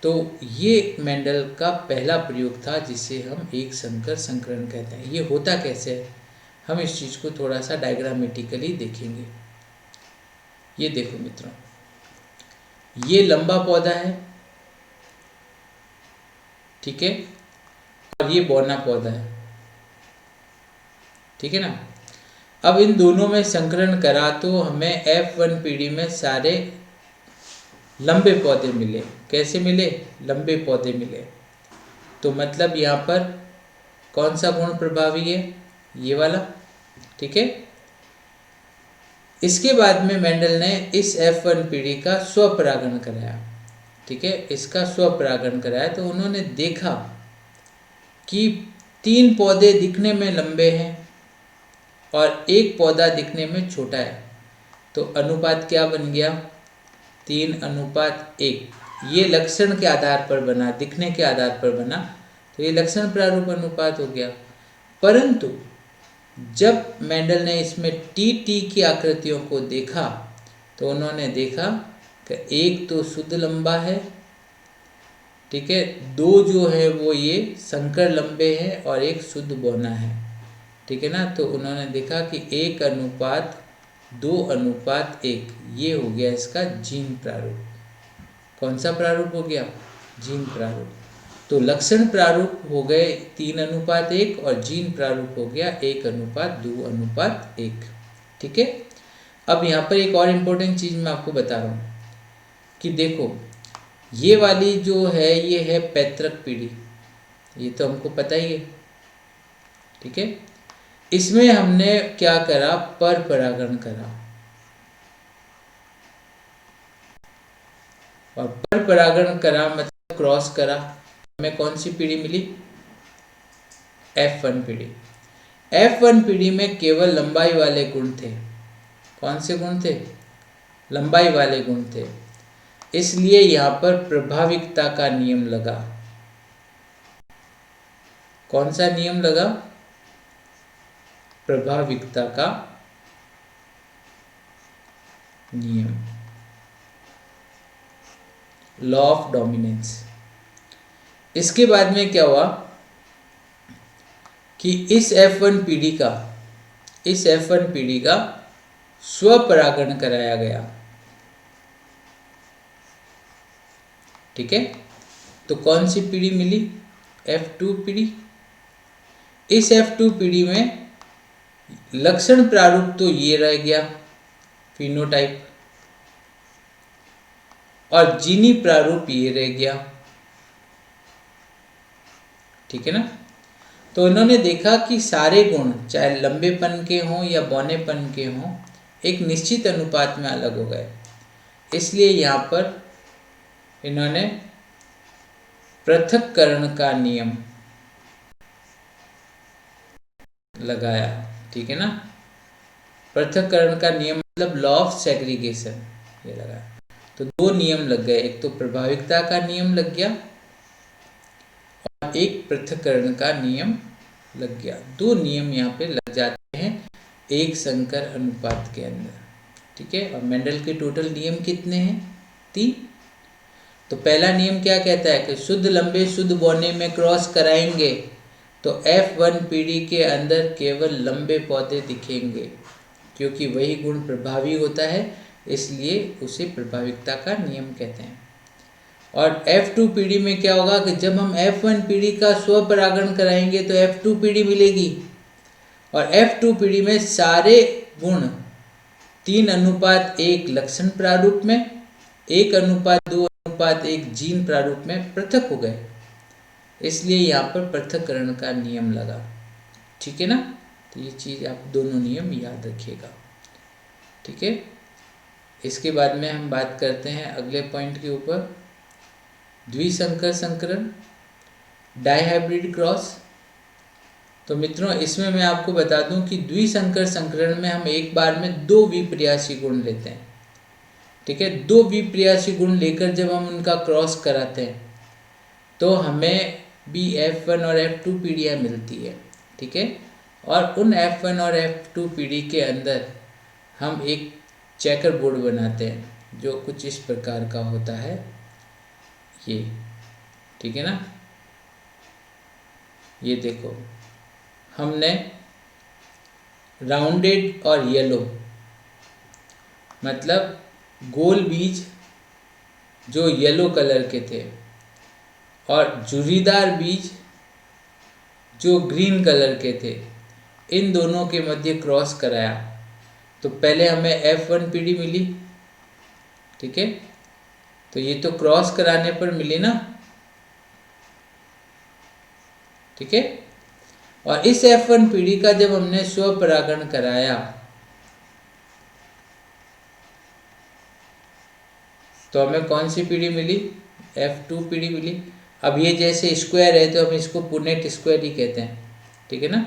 तो ये मेंडल का पहला प्रयोग था जिसे हम एक संकर संकरण कहते हैं। ये होता कैसे है, हम इस चीज़ को थोड़ा सा डायग्रामेटिकली देखेंगे। ये देखो मित्रों, ये लंबा पौधा है, ठीक है, और ये बौना पौधा है, ठीक है ना। अब इन दोनों में संकरण करा तो हमें F1 पीढ़ी में सारे लंबे पौधे मिले। कैसे मिले? लंबे पौधे मिले। तो मतलब यहाँ पर कौन सा गुण प्रभावी है? ये वाला, ठीक है। इसके बाद में मेंडल ने इस F1 पीढ़ी का स्वपरागण कराया, ठीक है, इसका स्वपरागण कराया तो उन्होंने देखा कि 3 पौधे दिखने में लंबे हैं और एक पौधा दिखने में छोटा है। तो अनुपात क्या बन गया? 3:1। ये लक्षण के आधार पर बना, दिखने के आधार पर बना, तो ये लक्षण प्रारूप अनुपात हो गया। परंतु जब मेंडल ने इसमें टी की आकृतियों को देखा तो उन्होंने देखा कि एक तो शुद्ध लंबा है, ठीक है, 2 जो है वो ये संकर लंबे हैं और एक शुद्ध बौना है, ठीक है ना। तो उन्होंने देखा कि 1:2:1 ये हो गया इसका जीन प्रारूप। कौन सा प्रारूप हो गया? जीन प्रारूप। तो लक्षण प्रारूप हो गए 3:1 और जीन प्रारूप हो गया 1:2:1, ठीक है। अब यहाँ पर एक और इम्पोर्टेंट चीज़ मैं आपको बता रहा हूँ कि देखो, ये वाली जो है ये है पैतृक पीढ़ी, ये तो हमको पता ही है, ठीक है। इसमें हमने क्या करा? पर परागण करा, और पर परागण करा मतलब क्रॉस करा। हमें कौन सी पीढ़ी मिली? F1 पीढ़ी। F1 पीढ़ी में केवल लंबाई वाले गुण थे। कौन से गुण थे? लंबाई वाले गुण थे। इसलिए यहाँ पर प्रभाविकता का नियम लगा। कौन सा नियम लगा? प्रभाविकता का नियम, लॉ ऑफ डोमिनेंस। इसके बाद में क्या हुआ कि इस F1 पीढ़ी का स्वपरागण कराया गया, ठीक है। तो कौन सी पीढ़ी मिली? F2 पीढ़ी। इस F2 पीढ़ी में लक्षण प्रारूप तो ये रह गया फिनोटाइप, और जीनी प्रारूप ये रह गया। ठीक है ना। तो इन्होंने देखा कि सारे गुण चाहे लंबेपन के हों या बौनेपन के हों एक निश्चित अनुपात में अलग हो गए, इसलिए यहाँ पर इन्होंने पृथक्करण का नियम लगाया। ठीक है ना। पृथक्करण का नियम मतलब लॉ ऑफ सेग्रीगेशन ये लगाया। तो दो नियम लग गए, एक तो प्रभाविकता का नियम लग गया और एक पृथक्करण का नियम लग गया। दो नियम यहाँ पे लग जाते हैं एक संकर अनुपात के अंदर। ठीक है। और मेंडल के टोटल नियम कितने हैं? 3। तो पहला नियम क्या कहता है कि शुद्ध लंबे शुद्ध बौने में क्रॉस कराएंगे तो F1 पीढ़ी के अंदर केवल लंबे पौधे दिखेंगे, क्योंकि वही गुण प्रभावी होता है, इसलिए उसे प्रभाविकता का नियम कहते हैं। और F2 पीढ़ी में क्या होगा कि जब हम F1 पीढ़ी का स्वपरागण कराएंगे तो F2 पीढ़ी मिलेगी, और F2 पीढ़ी में सारे गुण 3:1 लक्षण प्रारूप में, 1:2:1 जीन प्रारूप में पृथक हो गए, इसलिए यहाँ पर पृथक्करण का नियम लगा। ठीक है ना। तो ये चीज़ आप दोनों नियम याद रखिएगा। ठीक है। इसके बाद में हम बात करते हैं अगले पॉइंट के ऊपर, द्विसंकर संकरण, डाइहाइब्रिड क्रॉस। तो मित्रों इसमें मैं आपको बता दूं कि द्विसंकर संकरण में हम एक बार में 2 विपर्यासी गुण लेते हैं। ठीक है। 2 विपर्यासी गुण लेकर जब हम उनका क्रॉस कराते हैं तो हमें भी F1 और F2 पीढ़ियाँ मिलती है। ठीक है। और उन F1 और F2 पीढ़ी के अंदर हम एक चेकर बोर्ड बनाते हैं जो कुछ इस प्रकार का होता है ये। ठीक है ना। ये देखो हमने राउंडेड और येलो मतलब गोल बीज जो येलो कलर के थे और झुर्रीदार बीज जो ग्रीन कलर के थे, इन दोनों के मध्य क्रॉस कराया तो पहले हमें F1 पीढ़ी मिली। ठीक है। तो ये तो क्रॉस कराने पर मिली ना। ठीक है। और इस F1 पीढ़ी का जब हमने स्वपरागण कराया तो हमें कौन सी पीढ़ी मिली? F2 पीढ़ी मिली। अब ये जैसे स्क्वायर है तो हम इसको पुनेट स्क्वायर ही कहते हैं। ठीक है ना।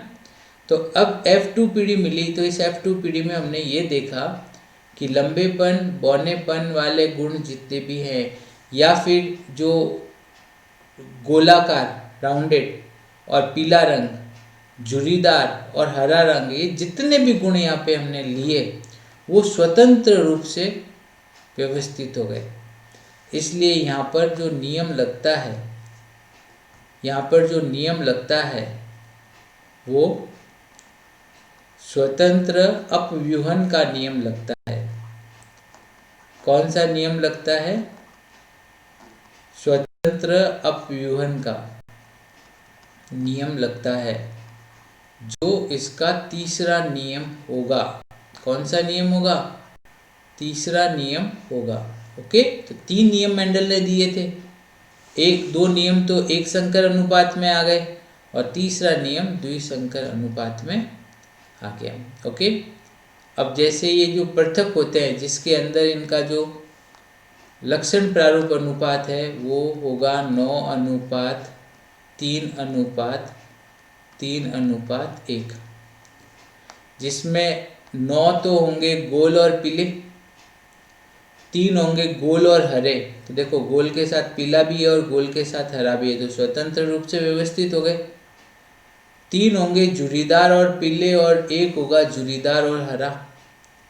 तो अब F2 पीढ़ी मिली, तो इस F2 पीढ़ी में हमने ये देखा कि लंबेपन बौनेपन वाले गुण जितने भी हैं या फिर जो गोलाकार राउंडेड और पीला रंग झुर्रीदार और हरा रंग, ये जितने भी गुण यहाँ पे हमने लिए वो स्वतंत्र रूप से व्यवस्थित हो गए। इसलिए यहाँ पर जो नियम लगता है, यहाँ पर जो नियम लगता है वो स्वतंत्र अपव्यूहन का नियम लगता है। कौन सा नियम लगता है? स्वतंत्र अपव्यूहन का नियम लगता है, जो इसका तीसरा नियम होगा। कौन सा नियम होगा? तीसरा नियम होगा। ओके। तो 3 नियम मेंडल ने दिए थे, 2 नियम तो एक संकर अनुपात में आ गए और तीसरा नियम द्विसंकर अनुपात में आ गया। ओके। अब जैसे ये जो पृथक होते हैं जिसके अंदर इनका जो लक्षण प्रारूप अनुपात है वो होगा 9:3:1, जिसमें 9 तो होंगे गोल और पीले, 3 होंगे गोल और हरे। तो देखो गोल के साथ पीला भी है और गोल के साथ हरा भी है, तो स्वतंत्र रूप से व्यवस्थित हो गए। 3 होंगे झुर्रीदार और पीले और 1 होगा झुर्रीदार और हरा।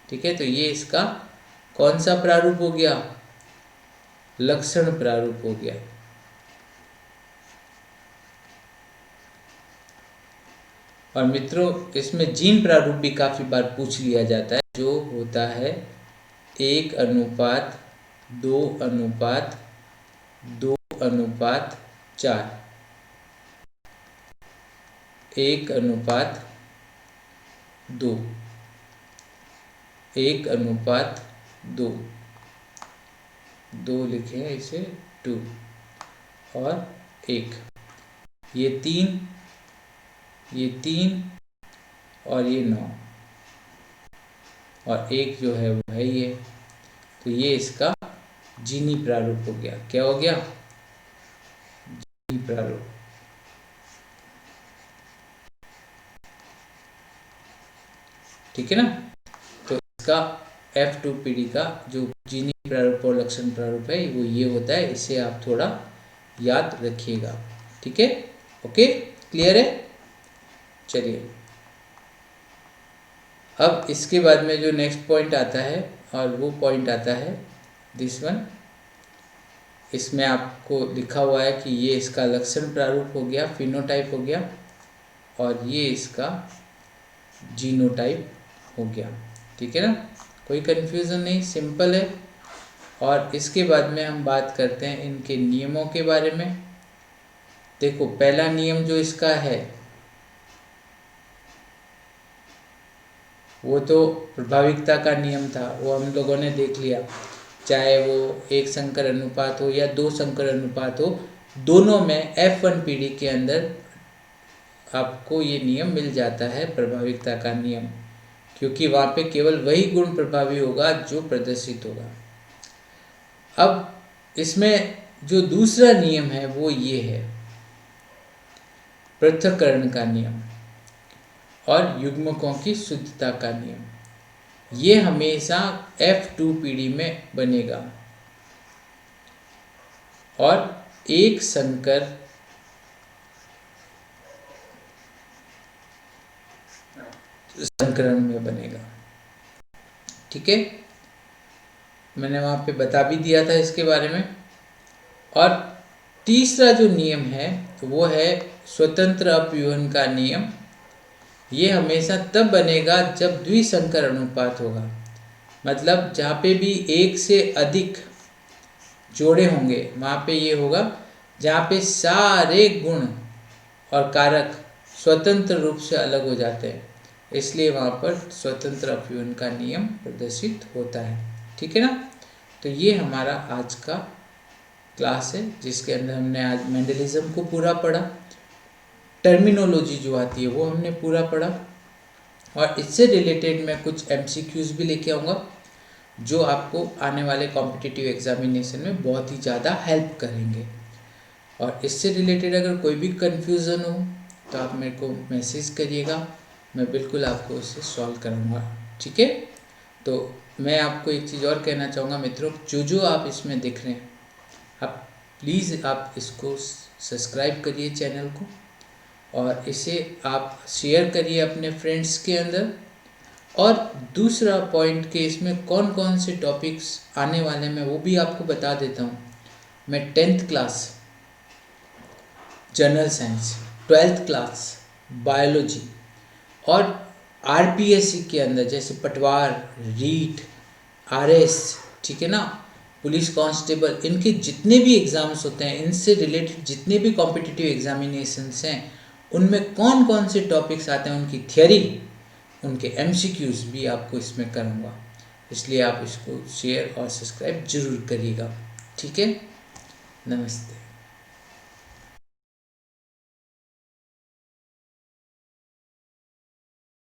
ठीक है। तो ये इसका कौन सा प्रारूप हो गया? लक्षण प्रारूप हो गया। और मित्रों इसमें जीन प्रारूप भी काफ़ी बार पूछ लिया जाता है, जो होता है 1:2:2:4, 1:2:2 2, 1:2, 2 लिखे हैं इसे 2 और 1, ये 3 और ये 9 और 1 जो है वो है ये। तो ये इसका जीनी प्रारूप हो गया। क्या हो गया? जीनी प्रारूप। ठीक है ना? तो इसका F2PD का जो जीनी प्रारूप और लक्षण प्रारूप है वो ये होता है। इसे आप थोड़ा याद रखिएगा। ठीक है? ओके, क्लियर है? चलिए, अब इसके बाद में जो नेक्स्ट पॉइंट आता है और वो पॉइंट आता है दिस वन। इसमें आपको लिखा हुआ है कि ये इसका लक्षण प्रारूप हो गया, फिनोटाइप हो गया, और ये इसका जीनोटाइप हो गया। ठीक है ना? कोई कन्फ्यूज़न नहीं, सिंपल है। और इसके बाद में हम बात करते हैं इनके नियमों के बारे में। देखो, पहला नियम जो इसका है वो तो प्रभाविकता का नियम था, वो हम लोगों ने देख लिया। चाहे वो 1 संकर अनुपात हो या 2 संकर अनुपात हो, दोनों में F1PD के अंदर आपको ये नियम मिल जाता है, प्रभाविकता का नियम, क्योंकि वहाँ पे केवल वही गुण प्रभावी होगा जो प्रदर्शित होगा। अब इसमें जो दूसरा नियम है वो ये है, पृथक्करण का नियम और युग्मकों की शुद्धता का नियम। ये हमेशा F2PD में बनेगा और एक संकर संकरण में बनेगा। ठीक है, मैंने वहाँ पे बता भी दिया था इसके बारे में। और तीसरा जो नियम है वो है स्वतंत्र अपव्यूहन का नियम। ये हमेशा तब बनेगा जब द्विसंकर अनुपात होगा, मतलब जहाँ पे भी 1 से अधिक जोड़े होंगे वहाँ पे ये होगा, जहाँ पे सारे गुण और कारक स्वतंत्र रूप से अलग हो जाते हैं, इसलिए वहाँ पर स्वतंत्र अपव्यूहन का नियम प्रदर्शित होता है। ठीक है ना? तो ये हमारा आज का क्लास है, जिसके अंदर हमने आज मेंडलिज्म को पूरा पढ़ा, टर्मिनोलॉजी जो आती है वो हमने पूरा पढ़ा, और इससे रिलेटेड मैं कुछ MCQs भी लेके आऊँगा जो आपको आने वाले कॉम्पिटिटिव एग्जामिनेशन में बहुत ही ज़्यादा हेल्प करेंगे। और इससे रिलेटेड अगर कोई भी कन्फ्यूज़न हो तो आप मेरे को मैसेज करिएगा, मैं बिल्कुल आपको उसे सॉल्व करूँगा। ठीक है? तो मैं आपको एक चीज़ और कहना चाहूँगा मित्रों, जो आप इसमें देख रहे हैं, आप प्लीज़ आप इसको सब्सक्राइब करिए चैनल को, और इसे आप शेयर करिए अपने फ्रेंड्स के अंदर। और दूसरा पॉइंट कि इसमें कौन कौन से टॉपिक्स आने वाले हैं मैं वो भी आपको बता देता हूँ। मैं 10th class general science, 12th class biology और RPSC के अंदर जैसे पटवार, रीट, RS, ठीक है ना, पुलिस कांस्टेबल, इनके जितने भी एग्ज़ाम्स होते हैं, इनसे रिलेटेड जितने भी कॉम्पिटिटिव एग्जामिनेशंस हैं, उनमें कौन कौन से टॉपिक्स आते हैं, उनकी थियरी, उनके MCQs भी आपको इसमें करूँगा। इसलिए आप इसको शेयर और सब्सक्राइब जरूर करिएगा। ठीक है? नमस्ते।